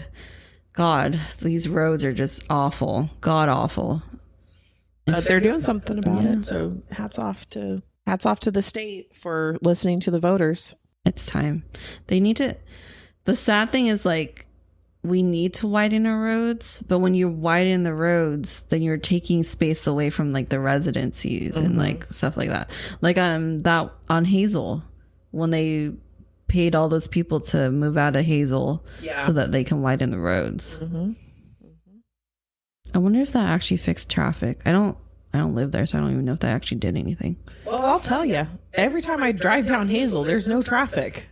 God, these roads are just awful. God awful. But they're doing something about it. So hats off to the state for listening to the voters. It's time. They need to. The sad thing is, like, we need to widen our roads, but when you widen the roads, then you're taking space away from like the residencies and like stuff like that. Like that on Hazel, when they paid all those people to move out of Hazel so that they can widen the roads. I wonder if that actually fixed traffic. I don't live there, so I don't even know if that actually did anything. Well, I'll tell you. Every time I drive down Hazel, there's no traffic.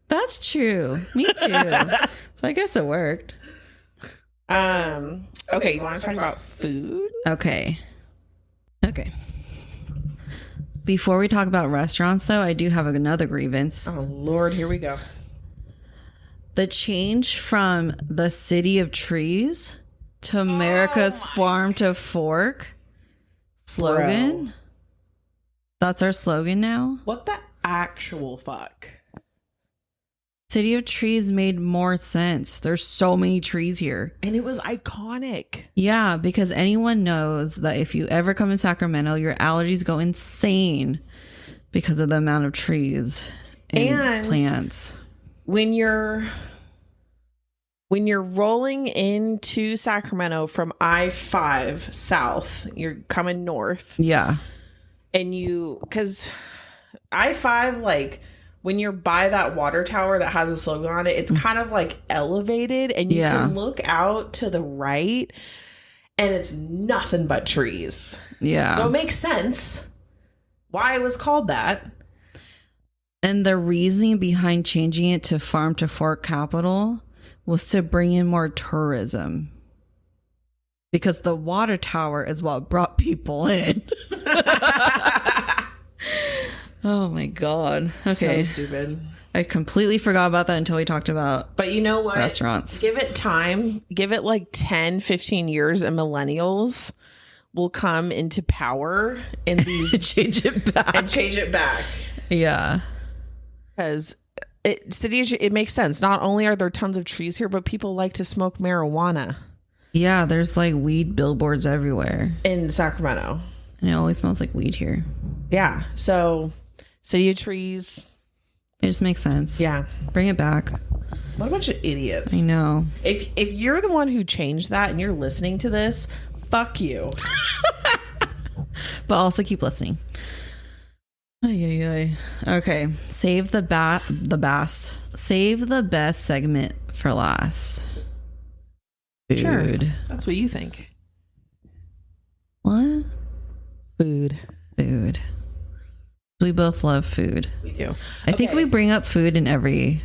That's true. Me too. So I guess it worked. Okay, you want to talk about food? Okay. Before we talk about restaurants, though, I do have another grievance. Oh, Lord, here we go. The change from the City of Trees to America's Farm to Fork slogan. Bro. That's our slogan now. What the actual fuck? City of Trees made more sense. There's so many trees here. And it was iconic. Yeah, because anyone knows that if you ever come to Sacramento, your allergies go insane because of the amount of trees and plants. When you're rolling into Sacramento from I-5 south, you're coming north. Yeah. And because I-5, like, when you're by that water tower that has a slogan on it, it's kind of like elevated and you can look out to the right and it's nothing but trees. Yeah. So it makes sense why it was called that. And the reasoning behind changing it to Farm to Fork Capital was to bring in more tourism. Because the water tower is what brought people in. Oh my God. Okay. So stupid. I completely forgot about that until we talked about But you know what? Restaurants. Give it time. Give it like 10, 15 years and millennials will come into power in these change it back. Yeah. Because it makes sense. Not only are there tons of trees here, but people like to smoke marijuana. Yeah, there's like weed billboards everywhere. In Sacramento. And it always smells like weed here. Yeah. So, City of Trees. It just makes sense. Yeah. Bring it back. What a bunch of idiots. I know. If you're the one who changed that and you're listening to this, fuck you. But also keep listening. Okay. Save the best segment for last. Food. Sure. That's what you think. What? Food. We both love food. We do. I think we bring up food in every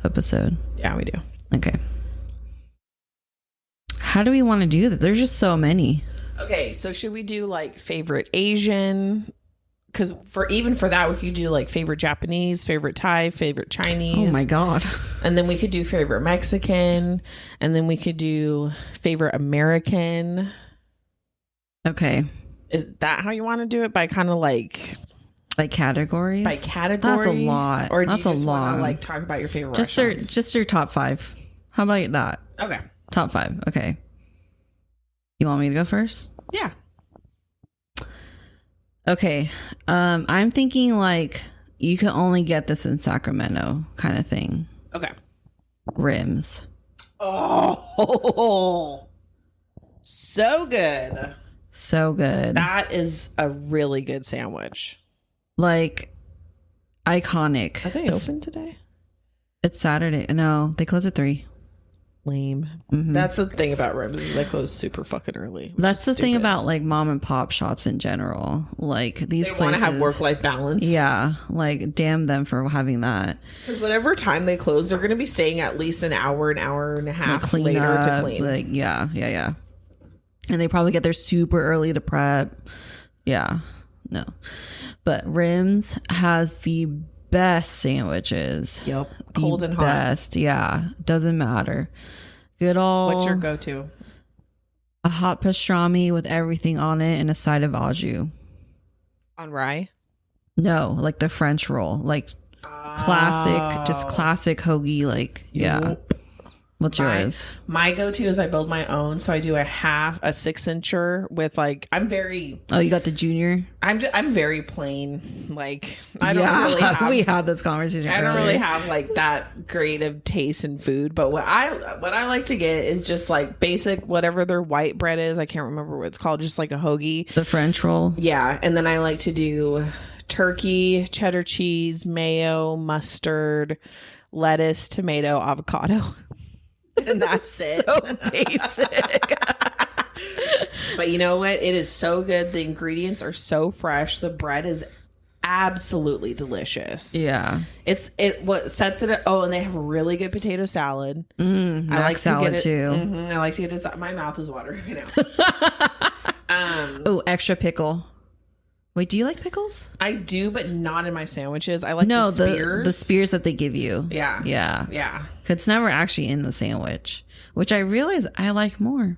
episode. Yeah, we do. Okay. How do we want to do that? There's just so many. Okay, so should we do like favorite Asian? Because for that, we could do like favorite Japanese, favorite Thai, favorite Chinese. Oh my God. And then we could do favorite Mexican. And then we could do favorite American. Okay. Is that how you want to do it? By kind of like... By categories? By category? That's a lot. Or do That's you just want long. to like talk about your favorite just your top 5. How about that? Okay. Top 5. Okay. You want me to go first? Yeah. Okay. I'm thinking like you can only get this in Sacramento kind of thing. Okay. Rims. Oh, so good. So good. That is a really good sandwich. Like iconic. Are they open today? It's Saturday. No, they close at 3. Lame. Mm-hmm. That's the thing about Rims is they close super fucking early. That's the thing about like mom and pop shops in general. Like these places want to have work-life balance. Yeah, like damn them for having that. Because whatever time they close, they're going to be staying at least an hour and a half like later up, to clean. Like yeah. And they probably get there super early to prep. Yeah, no. But Rims has the best sandwiches. Yep. Cold and hot. Best. Yeah. Doesn't matter. Good old. What's your go-to? A hot pastrami with everything on it and a side of au jus. On rye? No, like the French roll. Like classic, just classic hoagie. Like, yeah. Nope. What's yours? My go-to is I build my own. So I do a 6-incher with like, I'm very... Oh, you got the junior? I'm very plain. Like, I don't really have... We had this conversation I don't earlier. really have like that great of taste in food. But what I like to get is just like basic, whatever their white bread is. I can't remember what it's called. Just like a hoagie. The French roll? Yeah. And then I like to do turkey, cheddar cheese, mayo, mustard, lettuce, tomato, avocado. And that's it. So basic. But you know what? It is so good. The ingredients are so fresh. The bread is absolutely delicious. Yeah. What sets it up. Oh, and they have a really good potato salad. I like salad too. I like to get it. My mouth is watering right now. Oh, extra pickle. Wait, do you like pickles? I do, but not in my sandwiches. I like the spears. The spears that they give you. Yeah. Yeah. Yeah. It's never actually in the sandwich, which I realize I like more.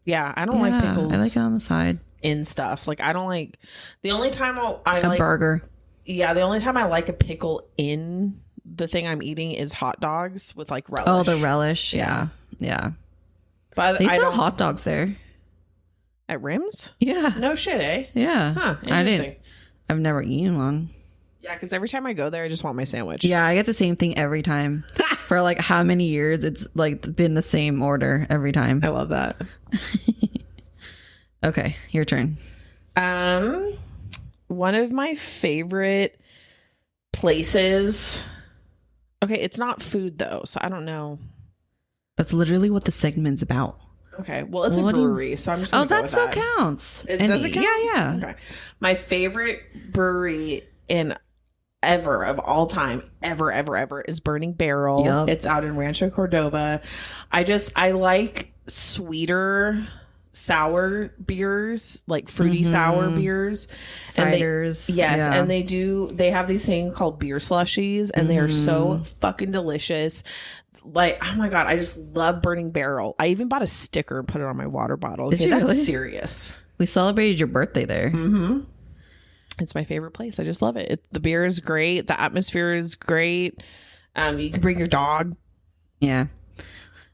Yeah. I don't like pickles. I like it on the side. In stuff. Like, I don't like... The only time I like... A burger. Yeah, the only time I like a pickle in the thing I'm eating is hot dogs with like relish. Oh, the relish. Yeah. But they sell hot dogs there. At Rim's? Yeah. No shit, eh? Yeah. Huh. Interesting. I've never eaten one. Yeah, because every time I go there, I just want my sandwich. Yeah, I get the same thing every time. For like how many years it's like been the same order every time. I love that. Okay, your turn. One of my favorite places. Okay, it's not food though, so I don't know. That's literally what the segment's about. Okay, well, it's a brewery, so I'm just gonna go with still that. counts. Does it count? Yeah. Okay. My favorite brewery in ever of all time, ever is Burning Barrel. Yep. It's out in Rancho Cordova. I like sweeter sour beers, like fruity sour beers, ciders. And they have these things called beer slushies, and they are so fucking delicious. Like, oh my god, I just love Burning Barrel. I even bought a sticker and put it on my water bottle. Okay, Did you that's really? serious. We celebrated your birthday there. It's my favorite place. I just love it. The beer is great. The atmosphere is great. You can bring your dog. Yeah.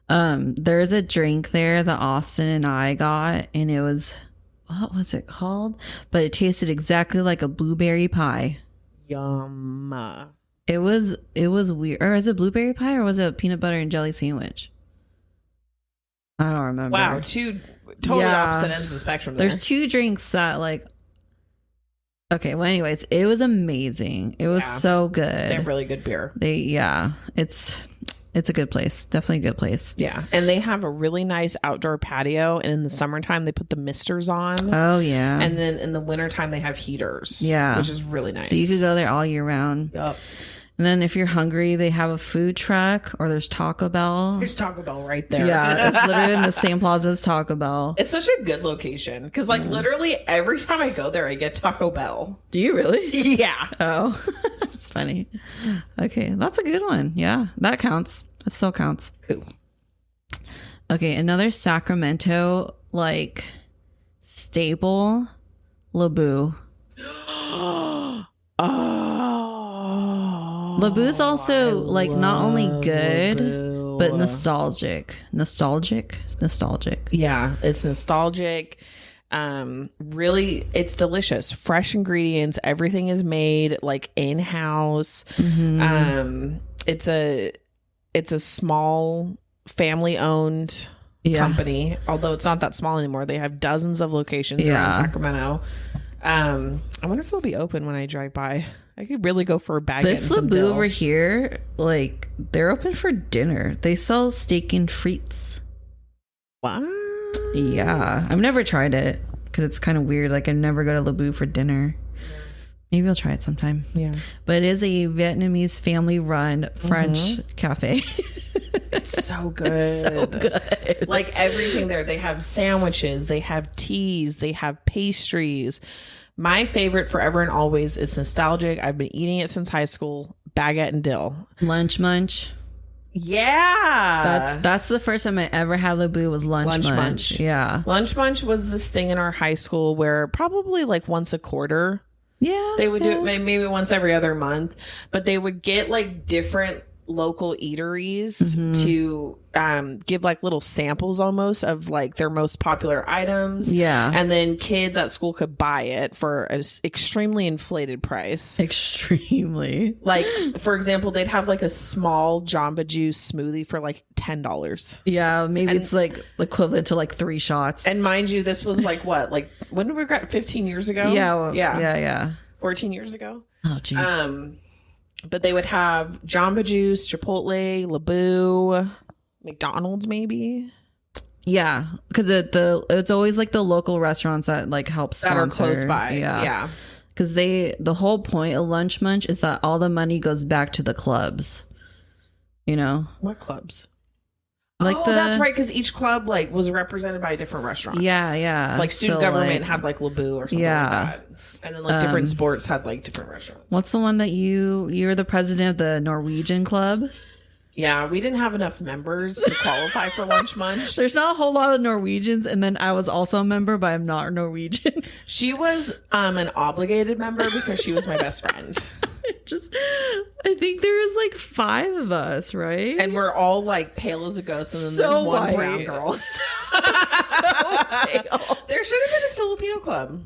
There's a drink there that Austin and I got, and it was, what was it called? But it tasted exactly like a blueberry pie. Yum. It was weird. Or is it blueberry pie or was it a peanut butter and jelly sandwich? I don't remember. Wow, two totally opposite ends of the spectrum there. There's two drinks that like... Okay, well, anyways, it was amazing. It was so good. They have really good beer. It's a good place. Definitely a good place. Yeah, and they have a really nice outdoor patio, and in the summertime they put the misters on. Oh, yeah. And then in the wintertime they have heaters. Yeah. Which is really nice. So you could go there all year round. Yep. And then if you're hungry, they have a food truck, or there's Taco Bell. There's Taco Bell right there. Yeah, it's literally in the same plaza as Taco Bell. It's such a good location because, like, literally every time I go there, I get Taco Bell. Do you really? Yeah. Oh, it's funny. Okay, that's a good one. Yeah, that counts. That still counts. Cool. Okay, another Sacramento like staple, Laboo. Laboo's also like not only good, but nostalgic. Nostalgic. Yeah, it's nostalgic. Really, it's delicious. Fresh ingredients. Everything is made like in-house. It's a small family-owned company, although it's not that small anymore. They have dozens of locations around Sacramento. I wonder if they'll be open when I drive by. I could really go for a bag. This Laboo over here, like, they're open for dinner. They sell steak and frites. What? Yeah. I've never tried it because it's kind of weird. Like, I never go to Laboo for dinner. Maybe I'll try it sometime. Yeah. But it is a Vietnamese family-run French cafe. It's so good. It's so good. Like, everything there. They have sandwiches. They have teas. They have pastries. My favorite forever and always, it's nostalgic. I've been eating it since high school. Baguette and dill. Lunch Munch. Yeah. That's the first time I ever had Laboo was Lunch Munch. Yeah. Lunch Munch was this thing in our high school where probably like once a quarter. Yeah. They would do it maybe once every other month, but they would get like different local eateries to give like little samples almost of like their most popular items. Yeah. And then kids at school could buy it for an extremely inflated price. Extremely. Like, for example, they'd have like a small Jamba Juice smoothie for like $10. Yeah, maybe it's like equivalent to like 3 shots. And mind you, this was like what? Like when did we grad? 15 years ago? Yeah. 14 years ago. Oh, jeez. But they would have Jamba Juice, Chipotle, Laboo, McDonald's maybe. Yeah, because it's always like the local restaurants that like help sponsor. That are close by. Yeah. Because the whole point of Lunch Munch is that all the money goes back to the clubs. You know? What clubs? Like that's right, because each club like was represented by a different restaurant. Yeah. Like student government had like Laboo or something like that. And then like different sports had like different restaurants. What's the one that you're the president of the Norwegian club? Yeah, we didn't have enough members to qualify for Lunch Munch. There's not a whole lot of Norwegians, and then I was also a member, but I'm not Norwegian. She was an obligated member because she was my best friend. I think there was like 5 of us, right? And we're all like pale as a ghost, and then so there's one white. brown girl. So pale. There should have been a Filipino club.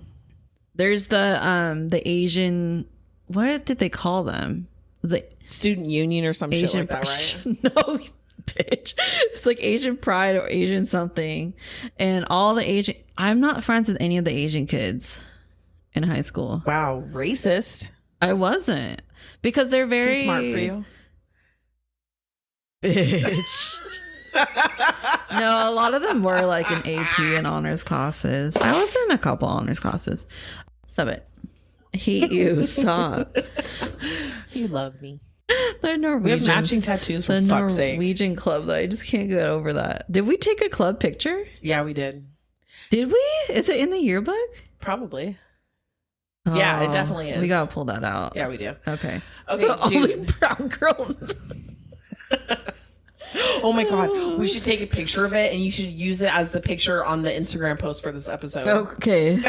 There's the Asian, what did they call them? Was it Student Union or some Asian, shit like that, right? No, bitch. It's like Asian Pride or Asian something. And all the Asian, I'm not friends with any of the Asian kids in high school. Wow, racist. I wasn't. Because they're very too smart for you. Bitch. No, a lot of them were like in AP and honors classes. I was in a couple honors classes. Stop it. I hate you. Stop. You love me. The Norwegian. We have matching tattoos for fuck's sake. The Norwegian club, though. I just can't get over that. Did we take a club picture? Yeah, we did. Did we? Is it in the yearbook? Probably. Yeah, it definitely is. We gotta pull that out. Yeah, we do. Okay. Okay, the only brown girl. Oh my god, we should take a picture of it, and you should use it as the picture on the Instagram post for this episode. Okay.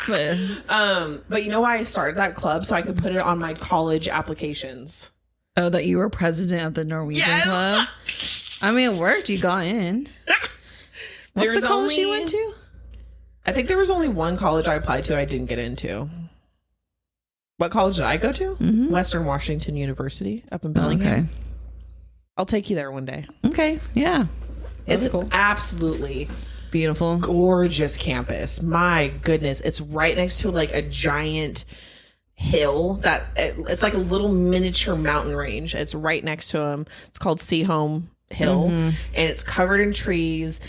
But you know why I started that club? So I could put it on my college applications. Oh, that you were president of the Norwegian club? I mean, it worked. You got in. What's the college you went to? I think there was only one college I applied to I didn't get into. What college did I go to? Mm-hmm. Western Washington University up in Bellingham. Okay. I'll take you there one day. Okay. Yeah. It's cool. Absolutely beautiful. Gorgeous campus. My goodness. It's right next to like a giant hill that it's like a little miniature mountain range. It's right next to them. It's called Seaholm Hill, and it's covered in trees.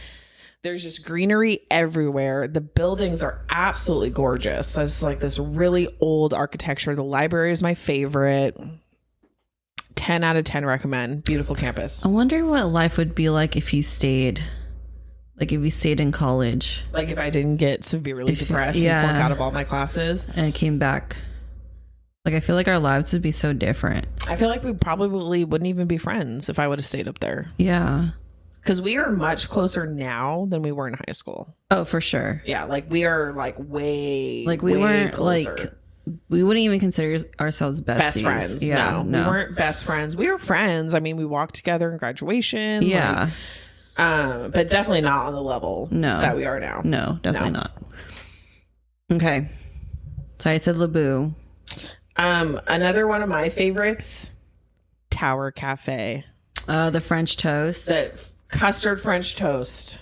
There's just greenery everywhere. The buildings are absolutely gorgeous. There's like this really old architecture. The library is my favorite. 10 out of 10 recommend. Beautiful campus. I wonder what life would be like if you stayed. Like if you stayed in college. Like if I didn't get severely depressed and flunk out of all my classes. And came back. Like I feel like our lives would be so different. I feel like we probably wouldn't even be friends if I would have stayed up there. Yeah. Because we are much closer now than we were in high school. Oh, for sure. Yeah, like we are like way like we way weren't closer. Like we wouldn't even consider ourselves besties. Best friends. Yeah, no, we weren't best friends. We were friends. I mean, we walked together in graduation. Yeah. Like, but definitely not on the level that we are now. No, definitely not. Okay. So I said Laboo. Another one of my favorites, Tower Cafe. The French toast. The custard French toast.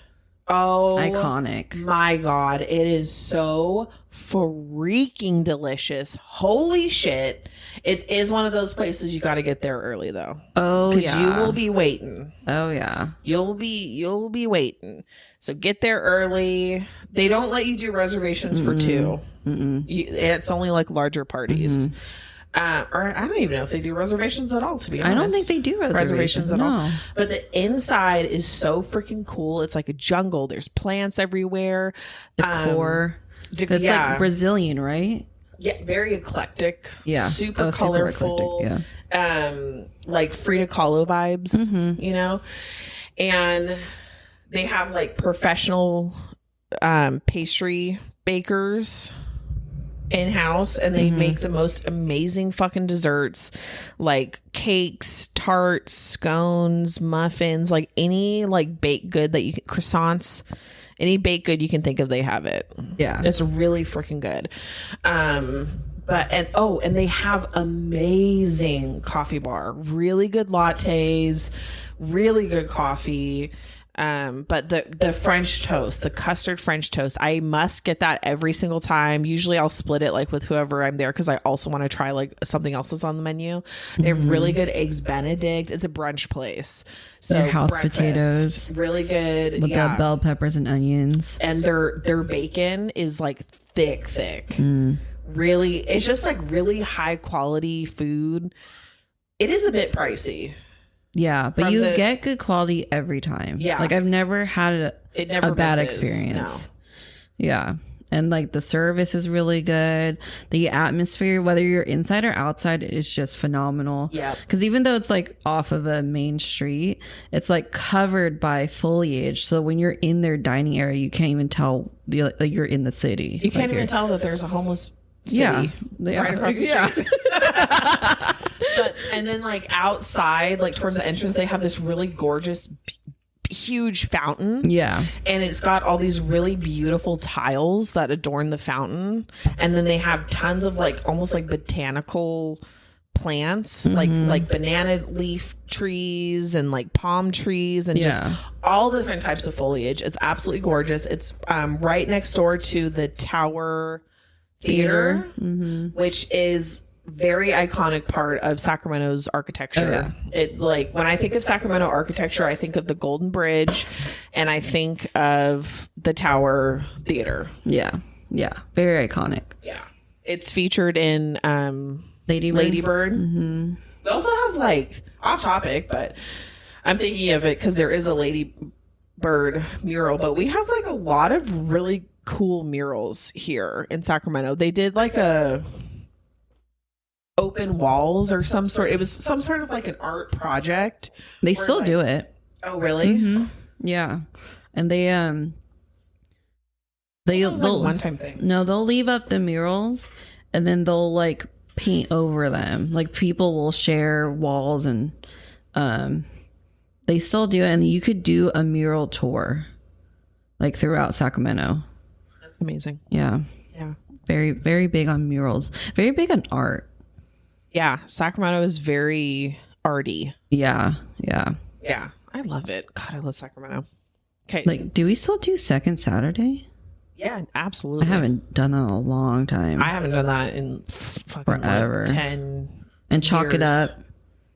Oh, iconic. My God. It is so freaking delicious. Holy shit. It is one of those places you got to get there early though. Oh yeah. Because you will be waiting. Oh yeah. You'll be waiting. So get there early. They don't let you do reservations for 2. It's only like larger parties. Or I don't even know if they do reservations at all, to be honest. I don't think they do reservations at all. But the inside is so freaking cool. It's like a jungle. There's plants everywhere. Decor. It's like Brazilian, right? Yeah, very eclectic. Yeah. Super colorful. Super eclectic, yeah. Like Frida Kahlo vibes, you know? And they have like professional pastry bakers in-house, and they make the most amazing fucking desserts, like cakes, tarts, scones, muffins, like any like baked good that you can, croissants, any baked good you can think of, they have it. Yeah, it's really freaking good. And they have amazing coffee bar, really good lattes, really good coffee. But the French toast, the custard French toast, I must get that every single time. Usually I'll split it like with whoever I'm there, because I also want to try like something else that's on the menu. They have really good eggs Benedict. It's a brunch place. So their house potatoes, really good with the bell peppers and onions. And their bacon is like thick. Really, it's just like really high quality food. It is a bit pricey. Yeah, but you get good quality every time. Yeah. Like I've never had a bad experience. No. Yeah. And like the service is really good. The atmosphere, whether you're inside or outside, is just phenomenal. Yeah. Because even though it's like off of a main street, it's like covered by foliage. So when you're in their dining area, you can't even tell like you're in the city. You can't even tell that there's a homeless city right across the street. And then like outside, like towards the entrance, they have this really gorgeous huge fountain. Yeah. And it's got all these really beautiful tiles that adorn the fountain. And then they have tons of like almost like botanical plants, like banana leaf trees and like palm trees and just all different types of foliage. It's absolutely gorgeous. It's right next door to the Tower Theater, which is very iconic part of Sacramento's architecture. It's like when I think of Sacramento architecture, I think of the Golden Bridge and I think of the Tower Theater. Yeah. Very iconic. Yeah. It's featured in Lady Bird. We also have like off topic, but I'm thinking of it because there is a Lady Bird mural, but we have like a lot of really cool murals here in Sacramento. They did like a open walls or some sort. It was some sort of like an art project. They still do it. Oh, really? Yeah. And they'll like one time thing. No, they'll leave up the murals and then they'll like paint over them. Like people will share walls and they still do it, and you could do a mural tour like throughout Sacramento. That's amazing. Yeah. Very, very big on murals. Very big on art. Yeah, Sacramento is very arty. Yeah. I love it. God, I love Sacramento. Okay. Like, do we still do second Saturday? Yeah, absolutely. I haven't done that in a long time. I haven't done that in fucking forever. Like 10 and chalk years. it up.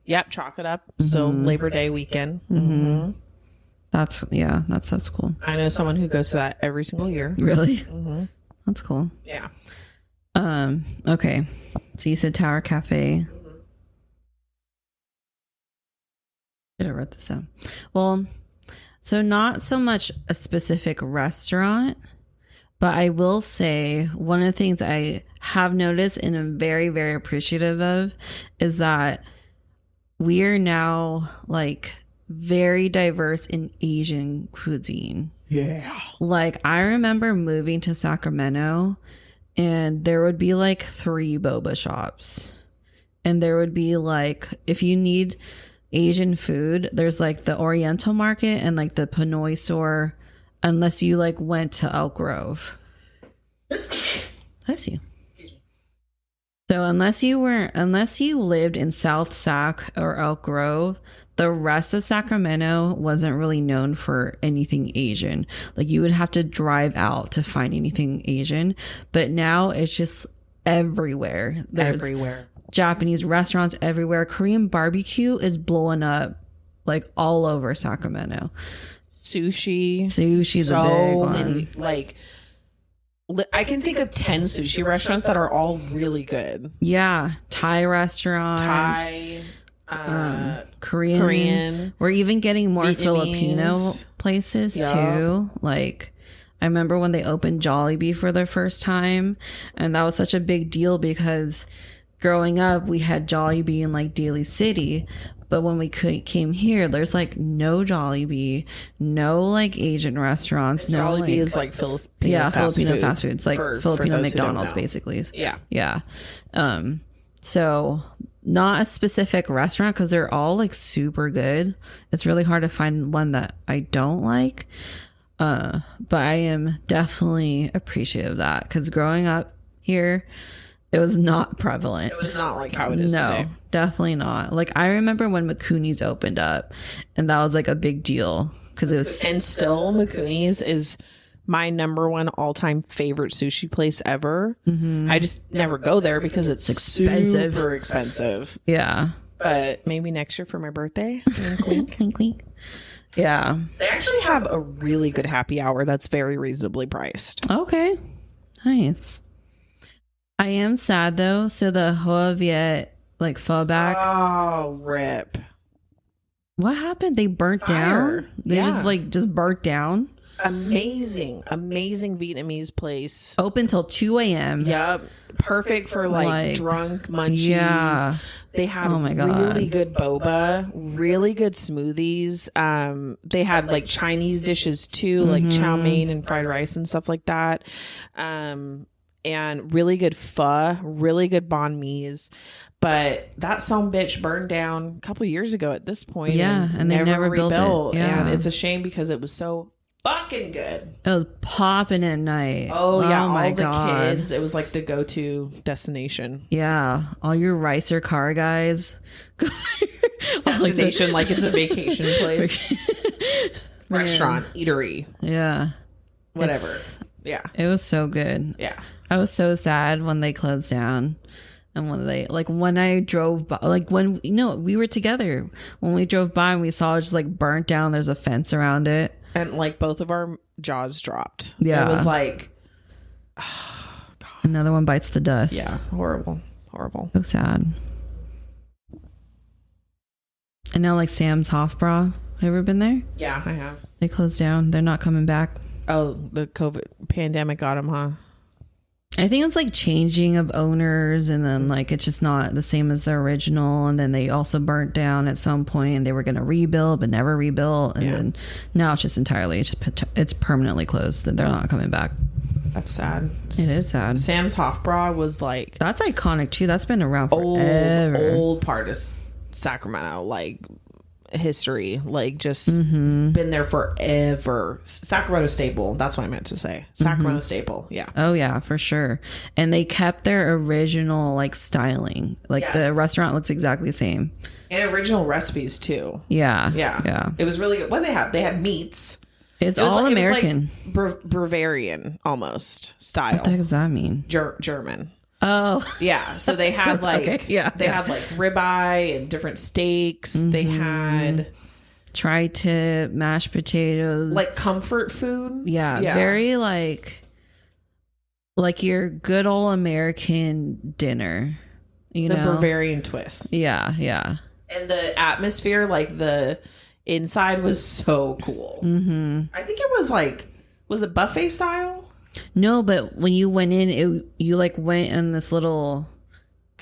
Yep, chalk it up. Still Labor Day weekend. That's cool. I know someone who goes to that every single year. Really? That's cool. Yeah. Okay. So you said Tower Cafe. Should have wrote this down. Well, so not so much a specific restaurant, but I will say one of the things I have noticed and I'm very, very appreciative of is that we are now like very diverse in Asian cuisine. Yeah. Like I remember moving to Sacramento and there would be like 3 boba shops. And there would be like, if you need Asian food, there's like the Oriental Market and like the Pinoy store, unless you like went to Elk Grove. Bless you. So unless you lived in South Sac or Elk Grove, the rest of Sacramento wasn't really known for anything Asian. Like you would have to drive out to find anything Asian. But now it's just everywhere. There's Japanese restaurants everywhere. Korean barbecue is blowing up like all over Sacramento. Sushi's so a big one. Many, like I can think of 10 sushi restaurants that are all really good. Yeah, Thai restaurants. Korean. We're even getting more Vietnamese. Filipino places too. Like I remember when they opened Jollibee for the first time, and that was such a big deal because growing up, we had Jollibee in like Daly City. But when we came here, there's like no Jollibee, no like Asian restaurants. No, Jollibee is like Filipino Filipino fast food. It's like Filipino McDonald's, basically. Yeah. So not a specific restaurant because they're all like super good. It's really hard to find one that I don't like. But I am definitely appreciative of that because growing up here, it was not prevalent. It was not like how it is today. No, definitely not. Like I remember when McCooney's opened up, and that was like a big deal because it was. And still, McCooney's is my number one all-time favorite sushi place ever. I just never go there because it's expensive. super expensive. Yeah, but maybe next year for my birthday. Clink, clink. Yeah, they actually have a really good happy hour that's very reasonably priced. Okay, nice. I am sad though. So the Hoa Viet like pho back. Oh, rip. What happened? They burnt down? They just burnt down? Amazing Vietnamese place. Open till 2 a.m. Yep. Perfect for like drunk munchies. Yeah. They had my God. really good boba, really good smoothies. They had like Chinese dishes too, like chow mein and fried rice and stuff like that. And really good pho, really good banh mi's. But that sumbitch burned down a couple years ago at this point. Yeah, and they never rebuilt it. Yeah. And it's a shame because it was so fucking good. It was popping at night. Oh yeah, my all the God. kids. It was like the go-to destination. Yeah, all your ricer car guys. Destination like it's a vacation place. Restaurant, eatery. Yeah. Whatever. Yeah. It was so good. Yeah. I was so sad when they closed down. And when I drove by, like when, we were together. When we drove by and we saw it just like burnt down, there's a fence around it. And like both of our jaws dropped. Yeah. It was like, oh, God. Another one bites the dust. Yeah. Horrible. So sad. And now like Sam's Hofbräu. Have you ever been there? Yeah, I have. They closed down. They're not coming back. Oh, the COVID pandemic got them, huh? I think it's like changing of owners, and then like it's just not the same as the original, and then they also burnt down at some point and they were going to rebuild but never rebuilt, and then now it's just it's permanently closed and they're not coming back. That's sad. It is sad. Sam's Hofbräu was like, that's iconic too. That's been around forever. Old part of Sacramento, like history, like just been there forever. Sacramento staple, that's what I meant to say. Sacramento staple. Yeah. Oh yeah, for sure. And they kept their original like styling, like the restaurant looks exactly the same, and original recipes too. Yeah It was really good. What they had meats. It was all American. It was like Bavarian almost style. What the heck does that mean? German. Oh yeah, so they had like they had like ribeye and different steaks. They had tri-tip, mashed potatoes, like comfort food. Yeah, very like your good old American dinner. The Bavarian twist. Yeah. And the atmosphere, like the inside, was so cool. I think it was it buffet style? No, but when you went in, you like went in this little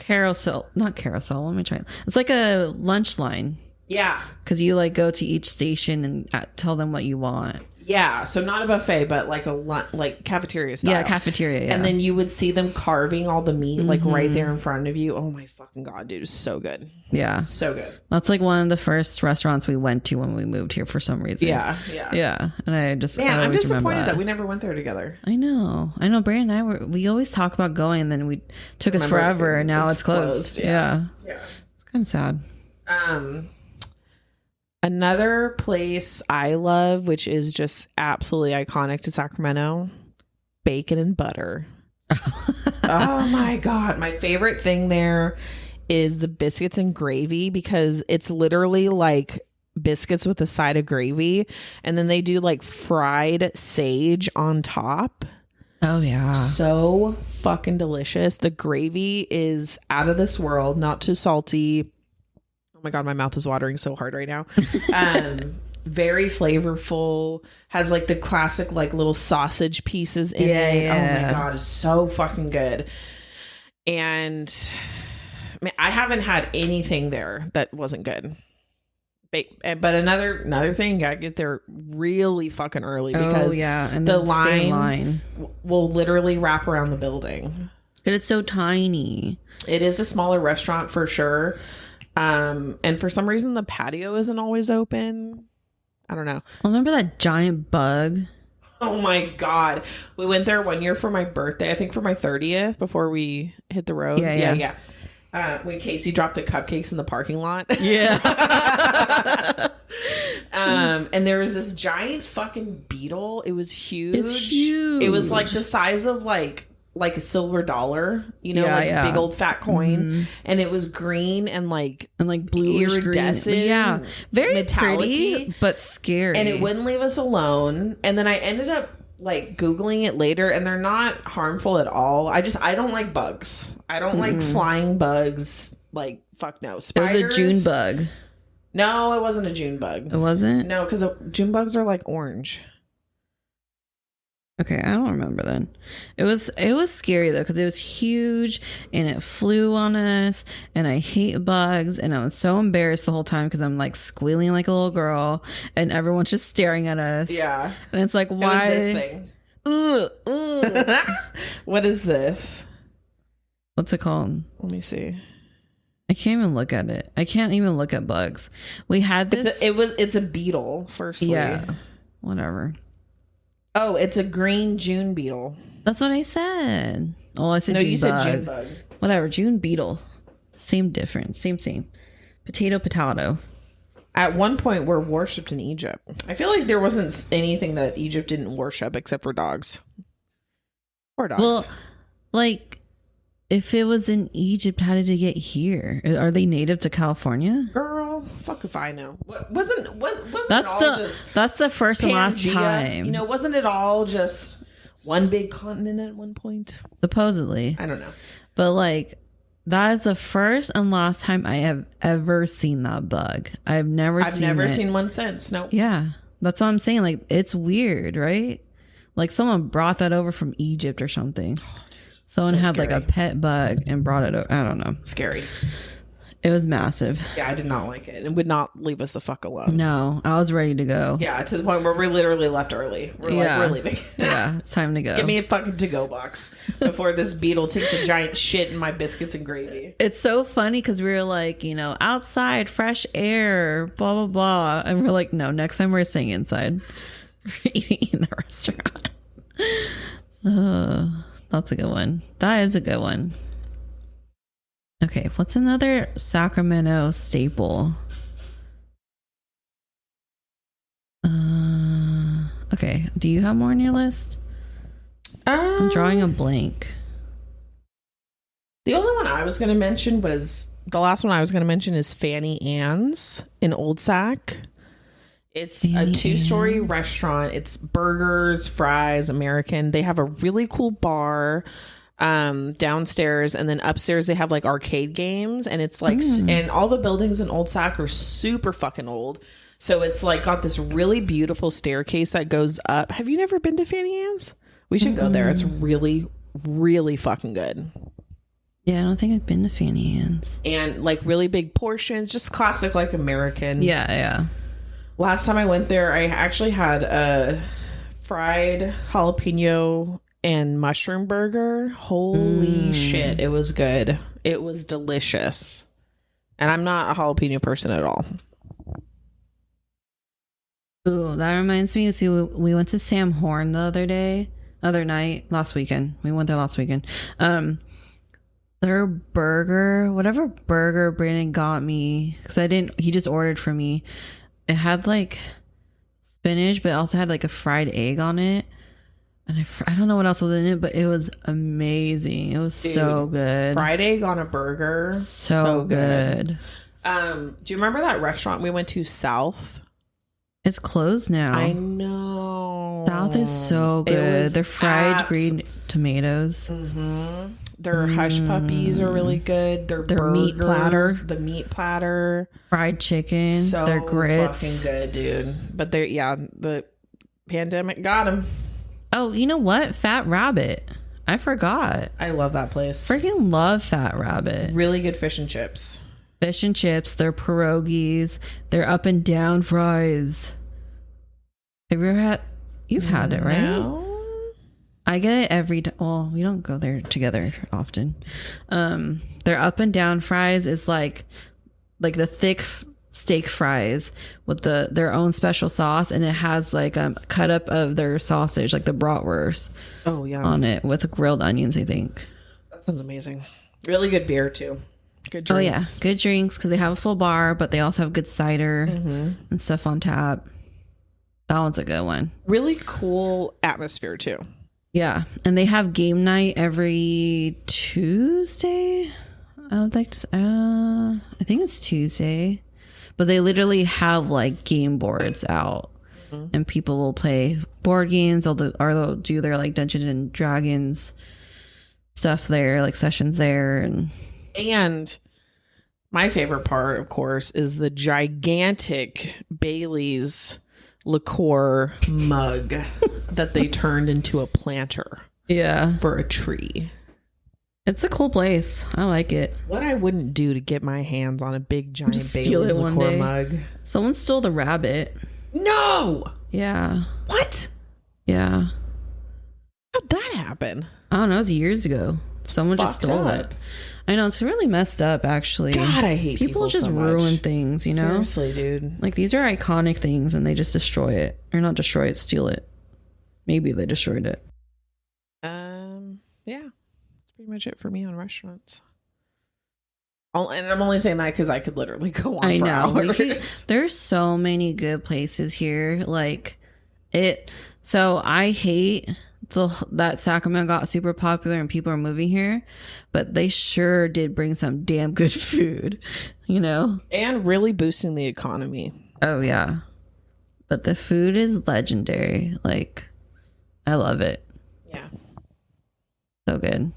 not carousel. Let me try. It's like a lunch line. Yeah. Because you like go to each station and tell them what you want. Yeah. So not a buffet, but like like cafeteria style. Yeah, cafeteria. Yeah. And then you would see them carving all the meat like right there in front of you. Oh my fucking God, dude. It's so good. Yeah. So good. That's like one of the first restaurants we went to when we moved here for some reason. Yeah. And I'm disappointed that we never went there together. I know. Brandon and I we always talk about going, and then we took us forever, and now it's closed. Yeah. It's kind of sad. Another place I love, which is just absolutely iconic to Sacramento, bacon and butter. Oh my God. My favorite thing there is the biscuits and gravy, because it's literally like biscuits with a side of gravy, and then they do like fried sage on top. Oh yeah. So fucking delicious. The gravy is out of this world, not too salty. Oh my God, my mouth is watering so hard right now. very flavorful, has like the classic like little sausage pieces in it. Yeah. Oh my god, it's so fucking good. And I mean, I haven't had anything there that wasn't good. But another thing, you gotta get there really fucking early because and the line will literally wrap around the building. But it's so tiny. It is a smaller restaurant for sure. And for some reason the patio isn't always open. I don't know. Remember that giant bug? Oh my god. We went there one year for my birthday, I think for my 30th, before we hit the road. Yeah. When Casey dropped the cupcakes in the parking lot. Yeah. And there was this giant fucking beetle. It was huge. It's huge. It was like the size of like a silver dollar, you know, big old fat coin. Mm-hmm. And it was green and bluish iridescent. Green. Yeah. Very metallic-y, pretty, but scary. and it wouldn't leave us alone. And then I ended up like Googling it later, and they're not harmful at all. I don't like bugs. I don't like flying bugs. Like, fuck no. Spiders. It was a June bug. No, it wasn't a June bug. It wasn't? No, because June bugs are like orange. Okay, I don't remember then. It was scary though, because it was huge and it flew on us, and I hate bugs, and I was so embarrassed the whole time because I'm like squealing like a little girl and everyone's just staring at us. Yeah. And it's like, why? It was this thing. Ooh. What is this? What's it called? Let me see. I can't even look at it. I can't even look at bugs. We had this. It's a beetle, firstly. Yeah. Whatever. Oh, it's a green June beetle. That's what I said. Oh, I said no, June you bug. said June bug. Whatever, June beetle. Same difference. Same. Potato. At one point, we're worshipped in Egypt. I feel like there wasn't anything that Egypt didn't worship except for dogs. Or dogs. Well, like, if it was in Egypt, how did it get here? Are they native to California? Girl, fuck if I know. Wasn't that's the first and last time. You know, wasn't it all just one big continent at one point? Supposedly. I don't know. But like, that is the first and last time I have ever seen that bug. I've never seen one since. No. Yeah. That's what I'm saying. Like, it's weird, right? Like, someone brought that over from Egypt or something. Someone had scary. like a pet bug and brought it over. I don't know. Scary. It was massive. Yeah, I did not like it. It would not leave us the fuck alone. No, I was ready to go. Yeah, to the point where we literally left early. We're like, we're leaving. Yeah, it's time to go. Give me a fucking to-go box before this beetle takes a giant shit in my biscuits and gravy. It's so funny because we were like, you know, outside, fresh air, blah, blah, blah. And we're like, no, next time we're staying inside. We're eating in the restaurant. That's a good one. That is a good one. Okay, what's another Sacramento staple? Okay, do you have more on your list? I'm drawing a blank. The only one I was going to mention was the last one I was going to mention is Fanny Ann's in Old Sac. It's a 2-story restaurant. It's burgers, fries, American. They have a really cool bar downstairs, and then upstairs they have like arcade games, and it's like and all the buildings in Old Sac are super fucking old. So it's like got this really beautiful staircase that goes up. Have you never been to Fanny Ann's? We should go there. It's really, really fucking good. Yeah, I don't think I've been to Fanny Ann's. And like really big portions, just classic like American. Yeah. Last time I went there, I actually had a fried jalapeno and mushroom burger. Holy shit, it was good. It was delicious. And I'm not a jalapeno person at all. Ooh, that reminds me. See, we went to Sam Horn last weekend. We went there last weekend. Their burger, whatever burger Brandon got me, because he just ordered for me. It had like spinach, but it also had like a fried egg on it. And I don't know what else was in it, but it was amazing. It was so good. Fried egg on a burger. So good. Do you remember that restaurant we went to South? It's closed now. I know. South is so good. They're fried green tomatoes. Their hush puppies are really good. Their meat platter. The meat platter. Fried chicken. So their grits. fucking good, dude. But the pandemic got them. Oh, you know what? Fat Rabbit. I forgot. I love that place. Freaking love Fat Rabbit. Really good fish and chips. Fish and chips. Their pierogies. Their up and down fries. Have you ever had? You've had it, right? No. I get it every time. Well, we don't go there together often. Their up and down fries is like the thick steak fries with their own special sauce, and it has like a cut up of their sausage, like the bratwurst. Oh yeah, on it with grilled onions. I think that sounds amazing. Really good beer too. Good drinks. Oh yeah, good drinks because they have a full bar, but they also have good cider and stuff on tap. That one's a good one. Really cool atmosphere too. Yeah, and they have game night every Tuesday. I would like to. I think it's Tuesday, but they literally have like game boards out, and people will play board games. They'll do their like Dungeons and Dragons stuff there, like sessions there, and my favorite part, of course, is the gigantic Bailey's liqueur mug that they turned into a planter. Yeah, for a tree. It's a cool place. I like it. What I wouldn't do to get my hands on a big giant Bailey's liqueur mug. Someone stole the rabbit. No. Yeah. What? Yeah. How'd that happen? I don't know. It was years ago. Someone just stole it. I know, it's really messed up, actually. God, I hate people just so much. ruin things, you know? Seriously, dude. Like, these are iconic things, and they just destroy it. Or not destroy it, steal it. Maybe they destroyed it. Yeah. That's pretty much it for me on restaurants. And I'm only saying that because I could literally go on for hours. There's so many good places here. Like, so I hate that Sacramento got super popular and people are moving here, but they sure did bring some damn good food, you know? And really boosting the economy. Oh, yeah. But the food is legendary. Like, I love it. Yeah. So good.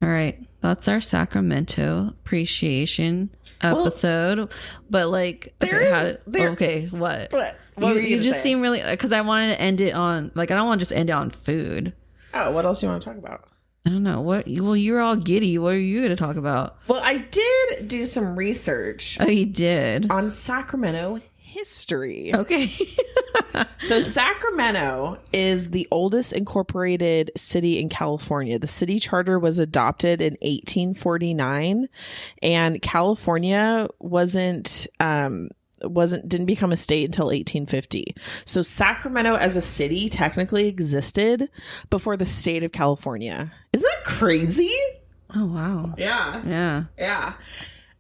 All right. That's our Sacramento appreciation episode. But like, okay, what? What were you just seem really, because I wanted to end it on, like, I don't want to just end it on food. Oh, what else do you want to talk about? I don't know. Well, you're all giddy. What are you going to talk about? Well, I did do some research. Oh, you did? On Sacramento history. Okay. So Sacramento is the oldest incorporated city in California. The city charter was adopted in 1849, and California didn't become a state until 1850. So Sacramento as a city technically existed before the state of California. Isn't that crazy? Oh, wow. Yeah.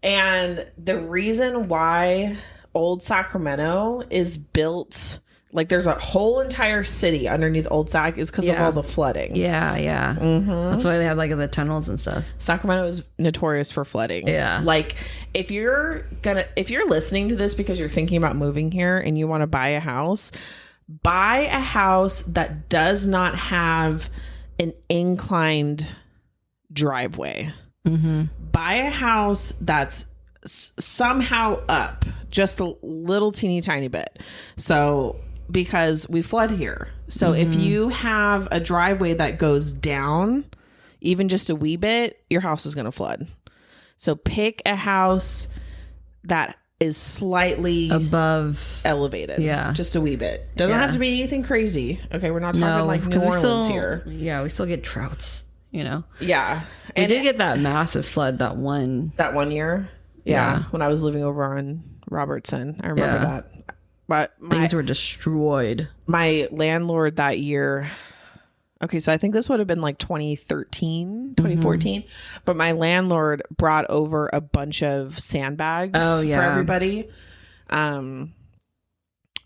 And the reason why Old Sacramento is built, like there's a whole entire city underneath Old Sac, is because of all the flooding. Yeah. That's why they have like the tunnels and stuff. Sacramento is notorious for flooding. Yeah. Like if you're listening to this because you're thinking about moving here and you want to buy a house that does not have an inclined driveway. Buy a house that's somehow up just a little teeny tiny bit. So because we flood here. So if you have a driveway that goes down even just a wee bit, your house is going to flood. So pick a house that is slightly above elevated. Yeah. Just a wee bit. Doesn't have to be anything crazy. Okay. We're not talking like New Orleans here. Yeah. We still get droughts, you know? Yeah. We did get that massive flood that one year. Yeah. When I was living over on Robertson. I remember that. But things were destroyed. My landlord that year. Okay, so I think this would have been like 2013, 2014. But my landlord brought over a bunch of sandbags for everybody.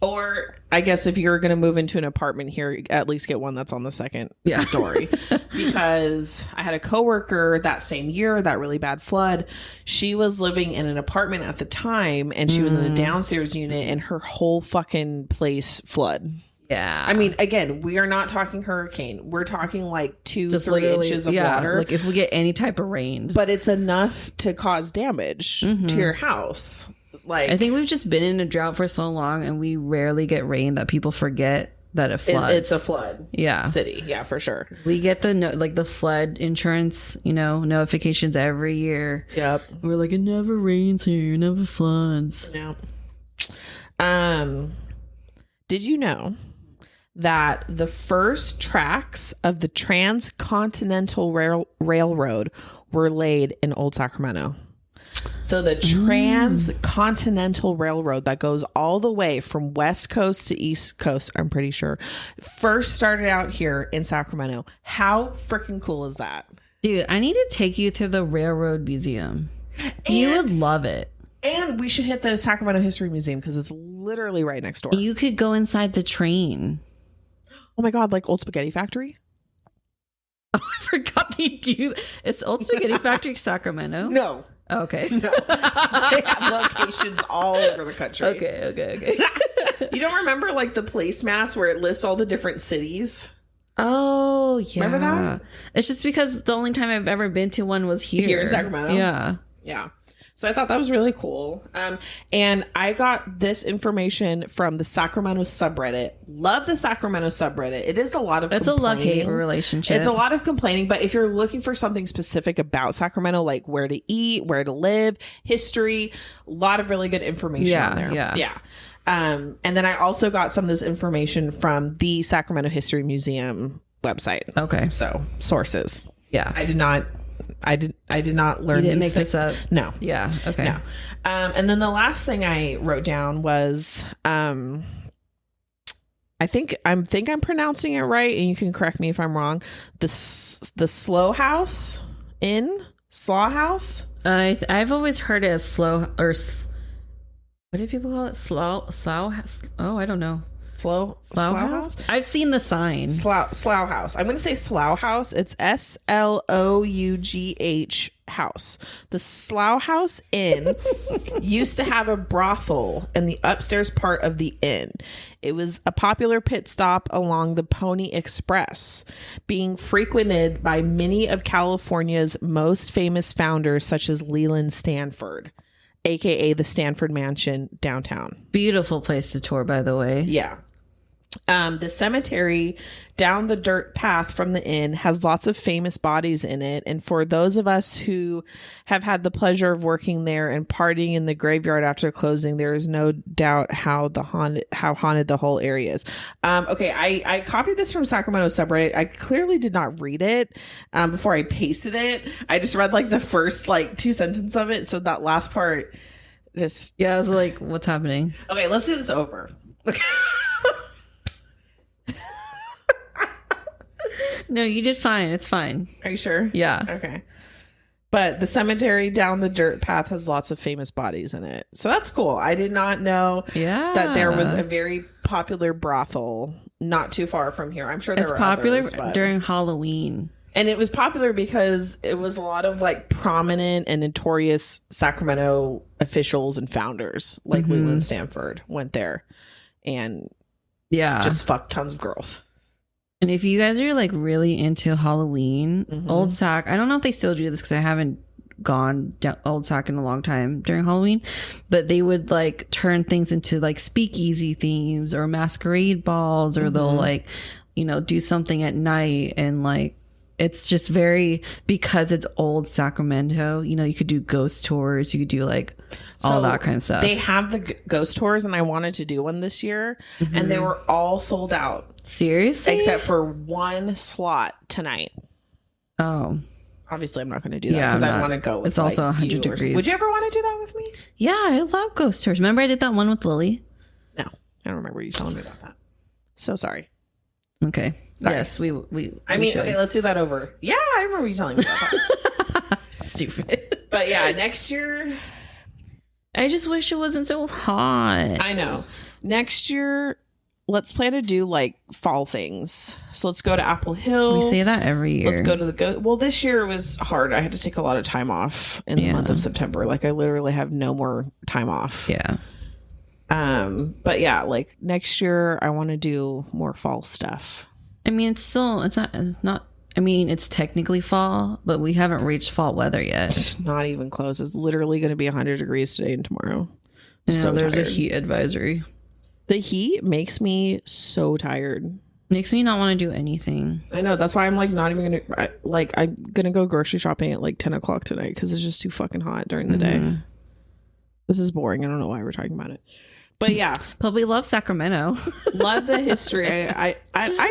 Or I guess if you're going to move into an apartment here, at least get one that's on the second story. Because I had a coworker that same year, that really bad flood. She was living in an apartment at the time, and she was in the downstairs unit, and her whole fucking place flood. Yeah. I mean, again, we are not talking hurricane. We're talking like 2-3 inches of water. Like if we get any type of rain. But it's enough to cause damage to your house. Like, I think we've just been in a drought for so long and we rarely get rain that people forget that it floods. It's a flood city. Yeah, for sure. We get the flood insurance, notifications every year. Yep. We're like, it never rains here, it never floods. Yeah. Did you know that the first tracks of the Transcontinental Railroad were laid in Old Sacramento? So the Transcontinental Railroad that goes all the way from West Coast to East Coast, I'm pretty sure, first started out here in Sacramento. How freaking cool is that? Dude, I need to take you to the Railroad Museum. You would love it. And we should hit the Sacramento History Museum because it's literally right next door. You could go inside the train. Oh my God, like Old Spaghetti Factory? Oh, I forgot they do. It's Old Spaghetti Factory, Sacramento? No. Okay. No. They have locations all over the country. Okay. You don't remember like the placemats where it lists all the different cities? Oh, yeah. Remember that? It's just because the only time I've ever been to one was here in Sacramento? Yeah. So I thought that was really cool. And I got this information from the Sacramento subreddit. Love the Sacramento subreddit. It is a lot of It's a love-hate relationship. It's a lot of complaining, but if you're looking for something specific about Sacramento, like where to eat, where to live, history, a lot of really good information on there. Yeah. And then I also got some of this information from the Sacramento History Museum website. Okay. So sources. Yeah. I did not learn. You didn't make this up? No. Yeah. Okay. No. And then the last thing I wrote down was, I think I'm pronouncing it right, and you can correct me if I'm wrong. The Slow House Inn, Slaw House. I've always heard it as slow or what do people call it? Slow. Oh, I don't know. Slough House? I've seen the sign. Slough House. I'm going to say Slough House. It's SLOUGH House. The Slough House Inn used to have a brothel in the upstairs part of the inn. It was a popular pit stop along the Pony Express, being frequented by many of California's most famous founders, such as Leland Stanford, aka the Stanford Mansion downtown. Beautiful place to tour, by the way. Yeah. The cemetery down the dirt path from the inn has lots of famous bodies in it. And for those of us who have had the pleasure of working there and partying in the graveyard after closing, there is no doubt how haunted the whole area is. Okay, I copied this from Sacramento subreddit. I clearly did not read it before I pasted it. I just read like the first like 2 sentences of it. So that last part just... Yeah, I was like, what's happening? Okay, let's do this over. Okay. No, you did fine. It's fine. Are you sure? Yeah. Okay. But the cemetery down the dirt path has lots of famous bodies in it. So that's cool. I did not know that there was a very popular brothel not too far from here. I'm sure there were popular others, but... during Halloween. And it was popular because it was a lot of like prominent and notorious Sacramento officials and founders like Leland Stanford went there and just fucked tons of girls. And if you guys are like really into Halloween, Old Sac, I don't know if they still do this because I haven't gone down Old Sac in a long time during Halloween, but they would like turn things into like speakeasy themes or masquerade balls, or they'll like, do something at night, and like it's just very, because it's old Sacramento, you could do ghost tours, you could do like all that kind of stuff. They have the ghost tours, and I wanted to do one this year, and they were all sold out. Seriously? Except for one slot tonight. Oh. Obviously, I'm not going to do that because I want to go with it's also 100 degrees. Would you ever want to do that with me? Yeah, I love ghost tours. Remember I did that one with Lily? No. I don't remember you telling me about that. So sorry. Okay. Sorry. Yes, we should. Okay, let's do that over. Yeah, I remember you telling me about that. Stupid. But yeah, next year... I just wish it wasn't so hot. I know. Next year... Let's plan to do like fall things. So let's go to Apple Hill. We say that every year. Let's go to well, this year it was hard. I had to take a lot of time off in the month of September. Like I literally have no more time off. Yeah. But yeah, like next year I want to do more fall stuff. I mean, it's not, I mean, it's technically fall, but we haven't reached fall weather yet. It's not even close. It's literally going to be 100 degrees today and tomorrow. So there's tired. A heat advisory. The heat makes me so tired. Makes me not want to do anything. I know. That's why I'm like not even gonna I'm gonna go grocery shopping at like 10 o'clock tonight because it's just too fucking hot during the day. This is boring. I don't know why we're talking about it, but yeah. But we love Sacramento. Love the history. I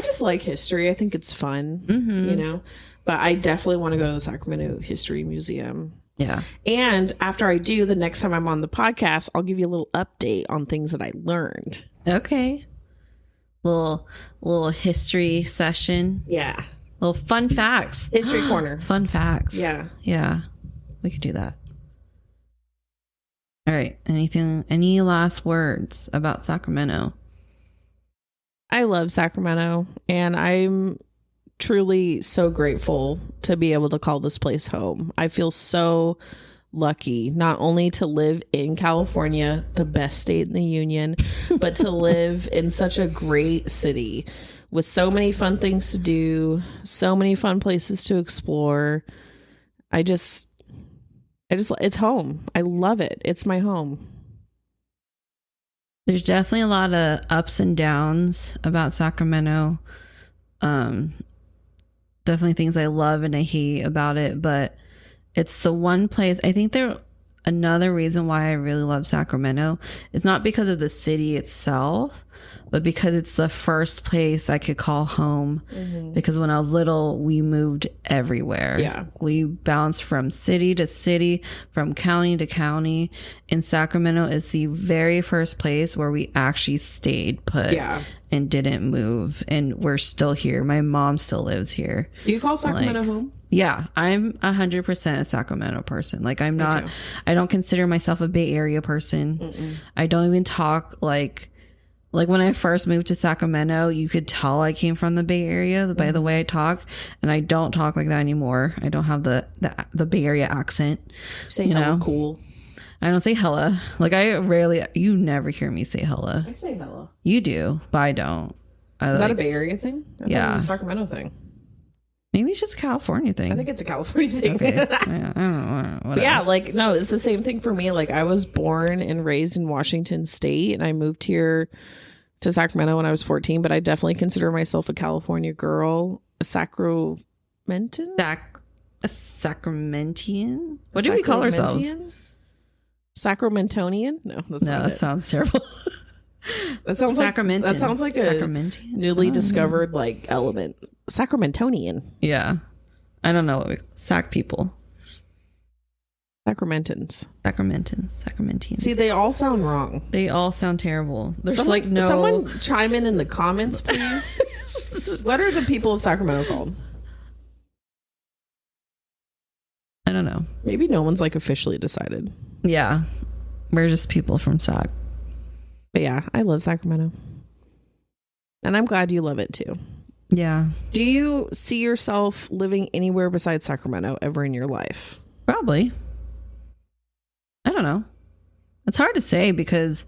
just like history. I think it's fun, you know. But I definitely want to go to the Sacramento History Museum. Yeah. And after I do, the next time I'm on the podcast, I'll give you a little update on things that I learned. Okay. Little history session. Yeah. Little fun facts. History corner. Fun facts. Yeah. Yeah. We could do that. All right. Any last words about Sacramento? I love Sacramento, and I'm truly so grateful to be able to call this place home. I feel so lucky not only to live in California, the best state in the union, but to live in such a great city with so many fun things to do, so many fun places to explore. I just it's home. I love it. It's my home. There's definitely a lot of ups and downs about Sacramento. Definitely things I love and I hate about it, but it's the one place. I think another reason why I really love Sacramento is not because of the city itself, but because it's the first place I could call home. Because when I was little, we moved everywhere. Yeah. We bounced from city to city, from county to county. And Sacramento is the very first place where we actually stayed put and didn't move. And we're still here. My mom still lives here. Do you call Sacramento home? Yeah, I'm 100% a Sacramento person. Like I don't consider myself a Bay Area person. I don't even talk like when I first moved to Sacramento, you could tell I came from the Bay Area by the way I talked, and I don't talk like that anymore. I don't have the Bay Area accent. Say hella cool. I don't say hella. Like you never hear me say hella. I say hella. You do, but I don't. Is that a Bay Area thing? I thought it was a Sacramento thing. Maybe it's just a California thing. I think it's a California thing. Okay. Yeah, I don't know. Yeah, like, no, it's the same thing for me. Like, I was born and raised in Washington State, and I moved here to Sacramento when I was 14, but I definitely consider myself a California girl. A Sacramentan? A Sacramentian? What do we call ourselves? Sacramentonian? No, that sounds terrible. That sounds Sacramentan. Like, that sounds like a newly discovered like element. Sacramentonian. Yeah. I don't know what we Sac people. Sacramentans. Sacramentans. See, they all sound wrong. They all sound terrible. There's someone chime in the comments, please. What are the people of Sacramento called? I don't know. Maybe no one's like officially decided. Yeah. We're just people from Sac. But yeah, I love Sacramento. And I'm glad you love it too. Yeah. Do you see yourself living anywhere besides Sacramento ever in your life? Probably. I don't know. It's hard to say because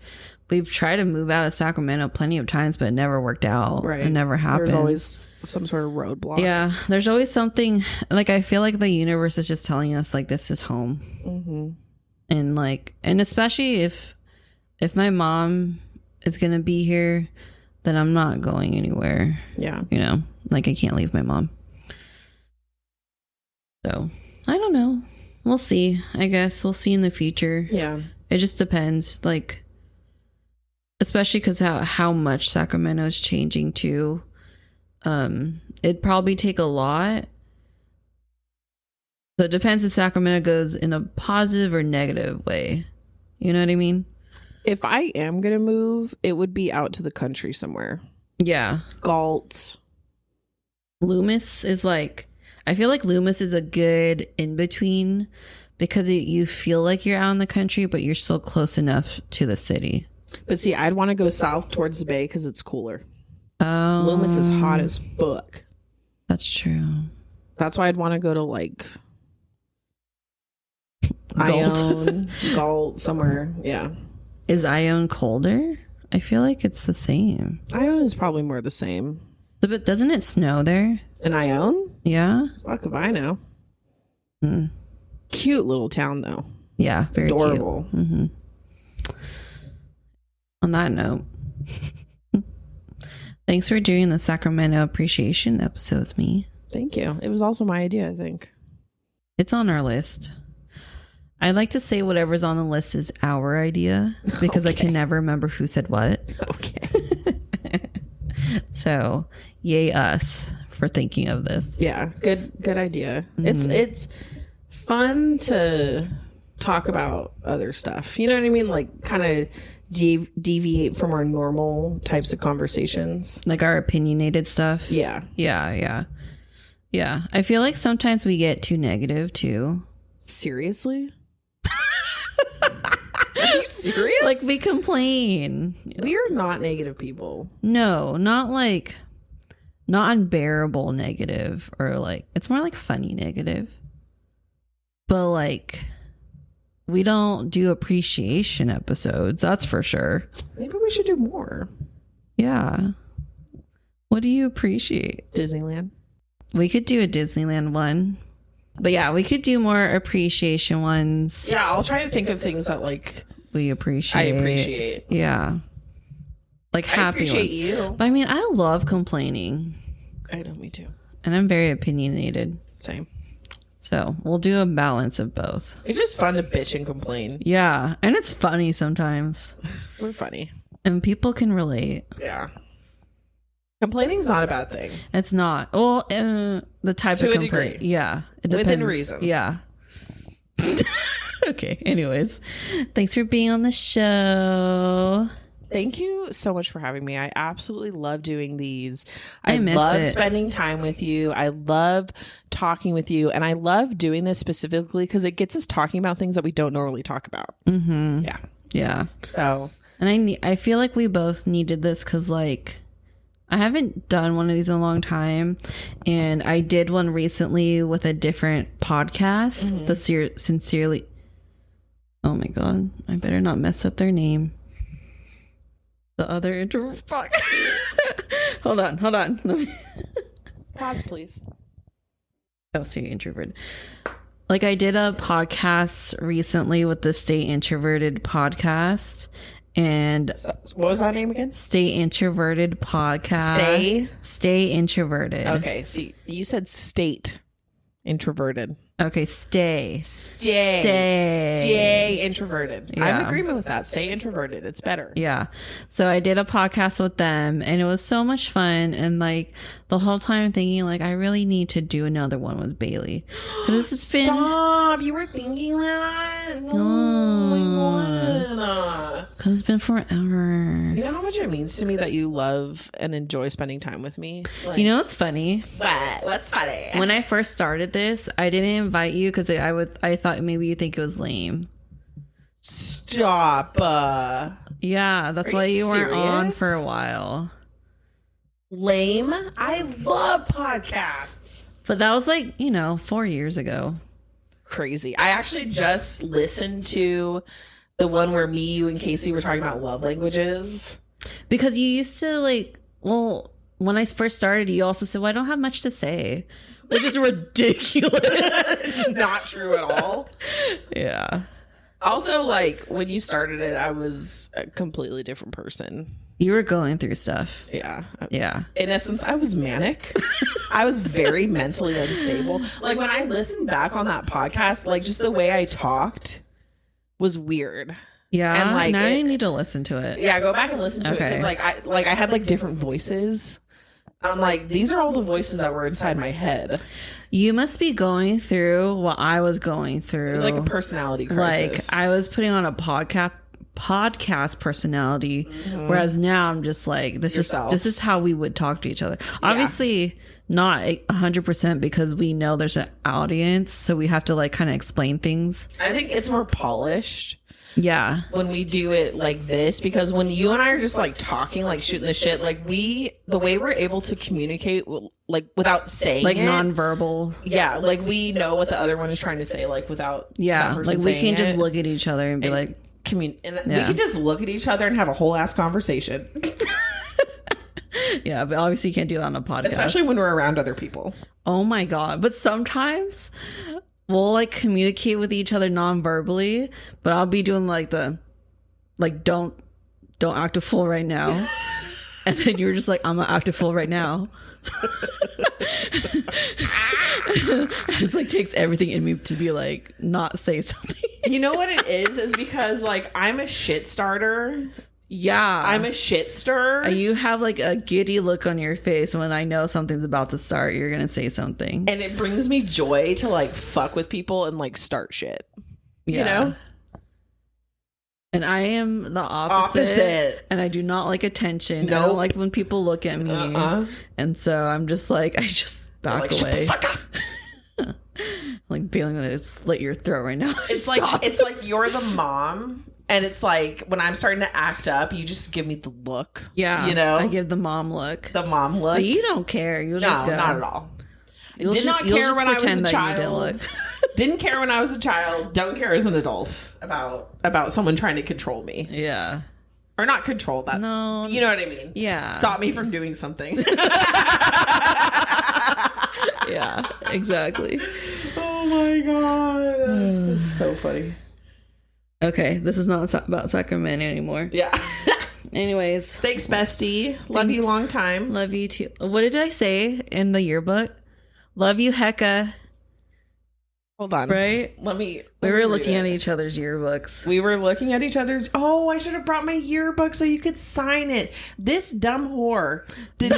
we've tried to move out of Sacramento plenty of times, but it never worked out. Right. It never happened. There's always some sort of roadblock. Yeah. There's always something like I feel like the universe is just telling us like this is home. And especially if my mom is going to be here, then I'm not going anywhere. Yeah. You know, like I can't leave my mom. So I don't know. We'll see. I guess we'll see in the future. Yeah. It just depends. Like, especially because how much Sacramento is changing too. It'd probably take a lot. So it depends if Sacramento goes in a positive or negative way. You know what I mean? If I am going to move, it would be out to the country somewhere. Yeah. Galt. Loomis is like, I feel like Loomis is a good in between because you feel like you're out in the country, but you're still close enough to the city. But see, I'd want to go south towards the bay because it's cooler. Oh. Loomis is hot as fuck. That's true. That's why I'd want to go to like Galt. Ione, Galt, somewhere. Yeah. Is Ione colder? I feel like it's the same. Ione is probably more the same. But doesn't it snow there? In Ione? Yeah. Fuck if I know. Mm. Cute little town, though. Yeah, very adorable. Cute. Mm-hmm. On that note, thanks for doing the Sacramento appreciation episode with me. Thank you. It was also my idea, I think. It's on our list. I like to say whatever's on the list is our idea because I can never remember who said what. Okay. So, yay us for thinking of this. Yeah, good idea. Mm-hmm. It's fun to talk about other stuff. You know what I mean? Like kind of deviate from our normal types of conversations. Like our opinionated stuff. Yeah. Yeah. I feel like sometimes we get too negative too. Seriously? Are you serious? Like we complain. We are not negative people. No, not unbearable negative or like, it's more like funny negative. But like, we don't do appreciation episodes, that's for sure. Maybe we should do more. Yeah. What do you appreciate? Disneyland. We could do a Disneyland one. But yeah, we could do more appreciation ones. Yeah, I'll try to think of things that like we appreciate. I appreciate. Yeah. Like happy ones. I appreciate you. But I mean, I love complaining. I know, me too. And I'm very opinionated. Same. So we'll do a balance of both. It's just fun to bitch and complain. Yeah. And it's funny sometimes. We're funny. And people can relate. Yeah. Complaining is not a bad thing. It's not. Well, the type of complaint. Yeah. It depends. Within reason. Yeah. Okay. Anyways, thanks for being on the show. Thank you so much for having me. I absolutely love doing these. I love spending time with you. I love talking with you. And I love doing this specifically because it gets us talking about things that we don't normally talk about. Mm-hmm. Yeah. Yeah. So. And I feel like we both needed this because like, I haven't done one of these in a long time, and I did one recently with a different podcast. Mm-hmm. The Sincerely. Oh my god! I better not mess up their name. The other fuck. Hold on. Let me pause, please. Oh, so you're introverted. Like I did a podcast recently with the Stay Introverted podcast. And what was that name again? Stay Introverted podcast. Stay Introverted. Okay, see, you said state introverted. Okay, stay introverted. Yeah. I'm in agreement with that. Stay introverted. It's better. Yeah. So I did a podcast with them and it was so much fun. And like the whole time thinking like, I really need to do another one with Bailey. Because it's been... Stop. You were thinking that? No. Oh my God. Because it's been forever. You know how much it means to me that you love and enjoy spending time with me? Like, you know what's funny? What's funny? When I first started this, I didn't invite you because I thought maybe you think it was lame. Stop. Yeah, that's why you weren't on for a while. Lame? I love podcasts. But that was like, 4 years ago. Crazy. I actually just listened to the one where me, you, and Casey were talking about love languages. Because you used to when I first started, you also said, well, I don't have much to say. Which is ridiculous. Not true at all. Yeah. Also, when you started it, I was a completely different person. You were going through stuff. Yeah. Yeah. In essence, I was manic. I was very mentally unstable. Like, when I listened back on that podcast, just the way I talked was weird. Yeah. And now I need to listen to it. Yeah, go back and listen to it. Because, I had, different voices. I'm like, these are all the voices that were inside my head. You must be going through what I was going through. It was like a personality crisis. I was putting on a podcast personality, whereas now I'm just like, this is how we would talk to each other. Yeah. Obviously not 100% because we know there's an audience, so we have to kind of explain things. I think it's more polished. Yeah. When we do it like this, because when you and I are just talking, shooting the shit, the way we're able to communicate, without saying it, nonverbal. Yeah. We know what the other one is trying to say, without. Yeah. We can just look at each other and be like, we can just look at each other and have a whole ass conversation. Yeah, but obviously you can't do that on a podcast. Especially when we're around other people. Oh my God. But sometimes we'll like communicate with each other non-verbally, but I'll be doing like don't act a fool right now. And then you're just like, I'm gonna act a fool right now. It's like takes everything in me to be like not say something. You know what it is because like I'm a shit starter. Yeah, I'm a shit stirrer. You have like a giddy look on your face when I know something's about to start. You're gonna say something, and it brings me joy to like fuck with people and like start shit. Yeah. You know. And I am the opposite. And I do not like attention. Nope. I don't like when people look at me. And so I'm just like, I just back away. Shut the fuck up. Like feeling gonna slit your throat right now. It's like you're the mom. And it's like when I'm starting to act up, you just give me the look. Yeah. You know? I give the mom look. The mom look. But you don't care. You'll just go. No, not at all. Did not care when I was a child. Didn't care when I was a child. Don't care as an adult about someone trying to control me. Yeah. Or not control that. No. You know what I mean? Yeah. Stop me from doing something. Yeah, exactly. Oh my God. That's so funny. Okay, this is not about Sacramento anymore. Yeah. Anyways. Thanks, bestie. Love you long time. Love you too. What did I say in the yearbook? Love you, hecka. Hold on. Right? We were looking at each other's yearbooks. We were looking at each other's. Oh, I should have brought my yearbook so you could sign it. This dumb whore did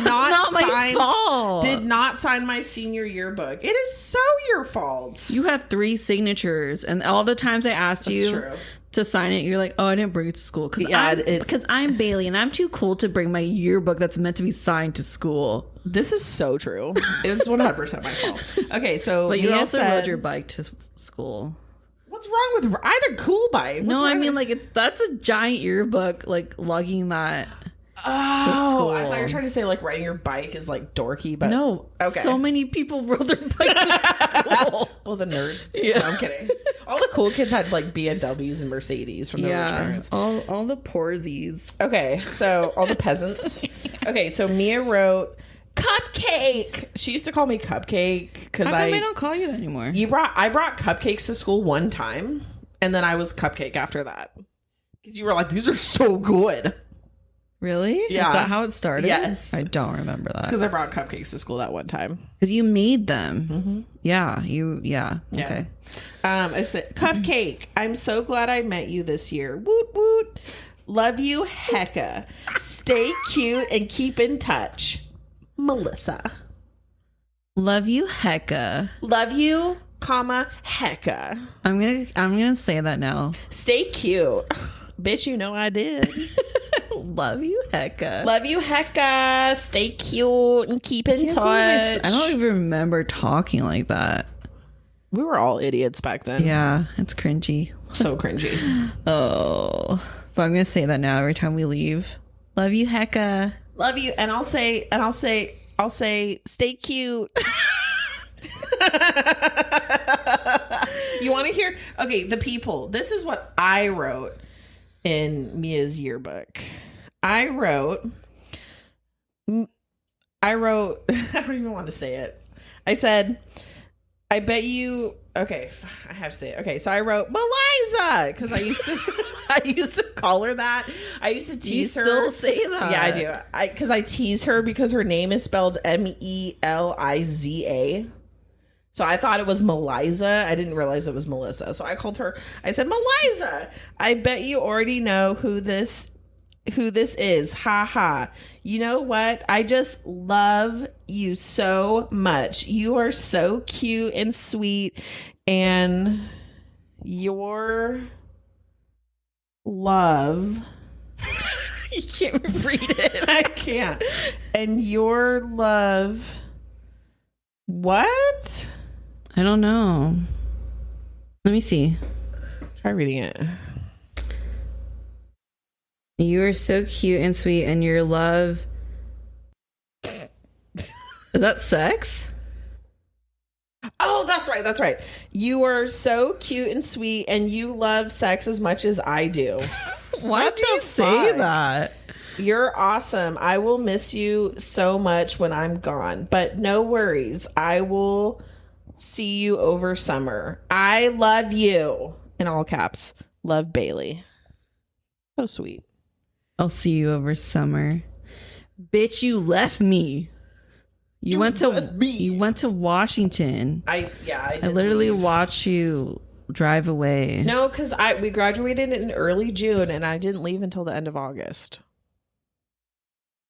not sign my senior yearbook. It is so your fault. You have 3 signatures, and all the times I asked you to sign it, you're like, oh, I didn't bring it to school because I'm Bailey and I'm too cool to bring my yearbook that's meant to be signed to school. This is so true. It's 100% my fault. Okay, so but you also rode your bike to school. What's wrong with? I had a cool bike. I mean like that's a giant yearbook, like lugging that. Oh, school. I thought you were trying to say like riding your bike is like dorky, but no. Okay. So many people rode their bike to school. Well, the nerds. Yeah, no, I'm kidding. All the cool kids had like BMWs and Mercedes from their rich parents. All the poorsies. Okay, so all the peasants. Okay, so Mia wrote Cupcake. She used to call me Cupcake because How come I don't call you that anymore? I brought cupcakes to school one time, and then I was Cupcake after that because you were like, these are so good. Really? Yeah. Is that how it started? Yes. I don't remember that. Because I brought cupcakes to school that one time. Because you made them. Mm-hmm. Yeah. Okay. I said, Cupcake, I'm so glad I met you this year. Woot woot. Love you, hecka. Stay cute and keep in touch. Melissa. Love you, hecka. Love you, comma, hecka. I'm gonna say that now. Stay cute. Bitch, you know I did. Love you, hecka. Love you, hecka. Stay cute and keep in touch. I don't even remember talking like that. We were all idiots back then. Yeah, it's cringy. So cringy. Oh, but I'm gonna say that now every time we leave. Love you, hecka. Love you, and I'll say, stay cute. You want to hear? Okay, the people. This is what I wrote in Mia's yearbook. I wrote, I don't even want to say it. I said, I bet you, okay, I have to say it. Okay, so I wrote Meliza because I used to call her that. I used to tease her. You still say that? Yeah, I do. Because I tease her because her name is spelled Meliza. So I thought it was Meliza. I didn't realize it was Melissa. So I called her. I said, Meliza, I bet you already know who this is. Ha ha. You know what? I just love you so much. You are so cute and sweet, and your love. You can't read it. I can't. And your love. What? I don't know. Let me see. Try reading it. You are so cute and sweet, and your love. Is that sex? Oh, that's right. That's right. You are so cute and sweet, and you love sex as much as I do. Why do you say that? You're awesome. I will miss you so much when I'm gone, but no worries. I will see you over summer. I love you. In all caps. Love, Bailey. So sweet. I'll see you over summer. Bitch, you left me. You went to Washington. I literally watched you drive away. No, because we graduated in early June and I didn't leave until the end of August.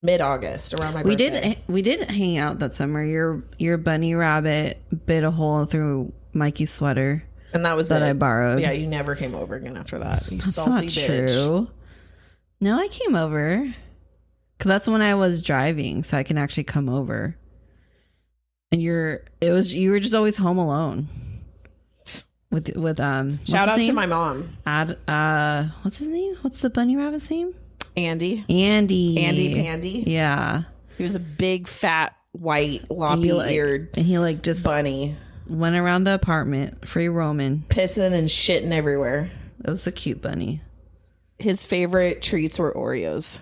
Mid-August, around my birthday. We did hang out that summer. Your bunny rabbit bit a hole through Mikey's sweater. And that was that I borrowed. Yeah, you never came over again after that. You That's salty not bitch. true. No, I came over. Cause that's when I was driving, so I can actually come over. And you were just always home alone. With shout out to my mom. What's his name? What's the bunny rabbit's name? Andy Pandy. Yeah. He was a big fat white loppy-eared and he like just bunny. Went around the apartment free roaming, pissing and shitting everywhere. It was a cute bunny. His favorite treats were Oreos.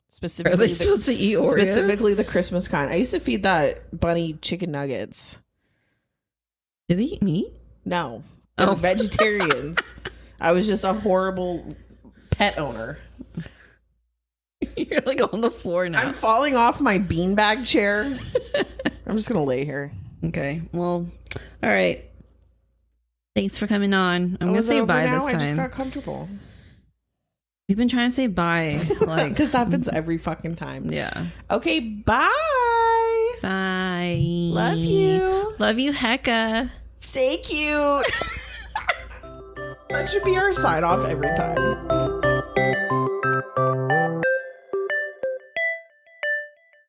Specifically, are they supposed to eat Oreos? Specifically the Christmas kind. I used to feed that bunny chicken nuggets. Did they eat meat? No. They were vegetarians. I was just a horrible pet owner. You're like on the floor now. I'm falling off my beanbag chair. I'm just gonna lay here. Okay. Well, all right. Thanks for coming on. I'm gonna say bye this time. I just got comfortable. We've been trying to say bye. Like this happens every fucking time. Yeah. Okay. Bye. Bye. Love you. Love you, hecka. Stay cute. That should be our sign off every time.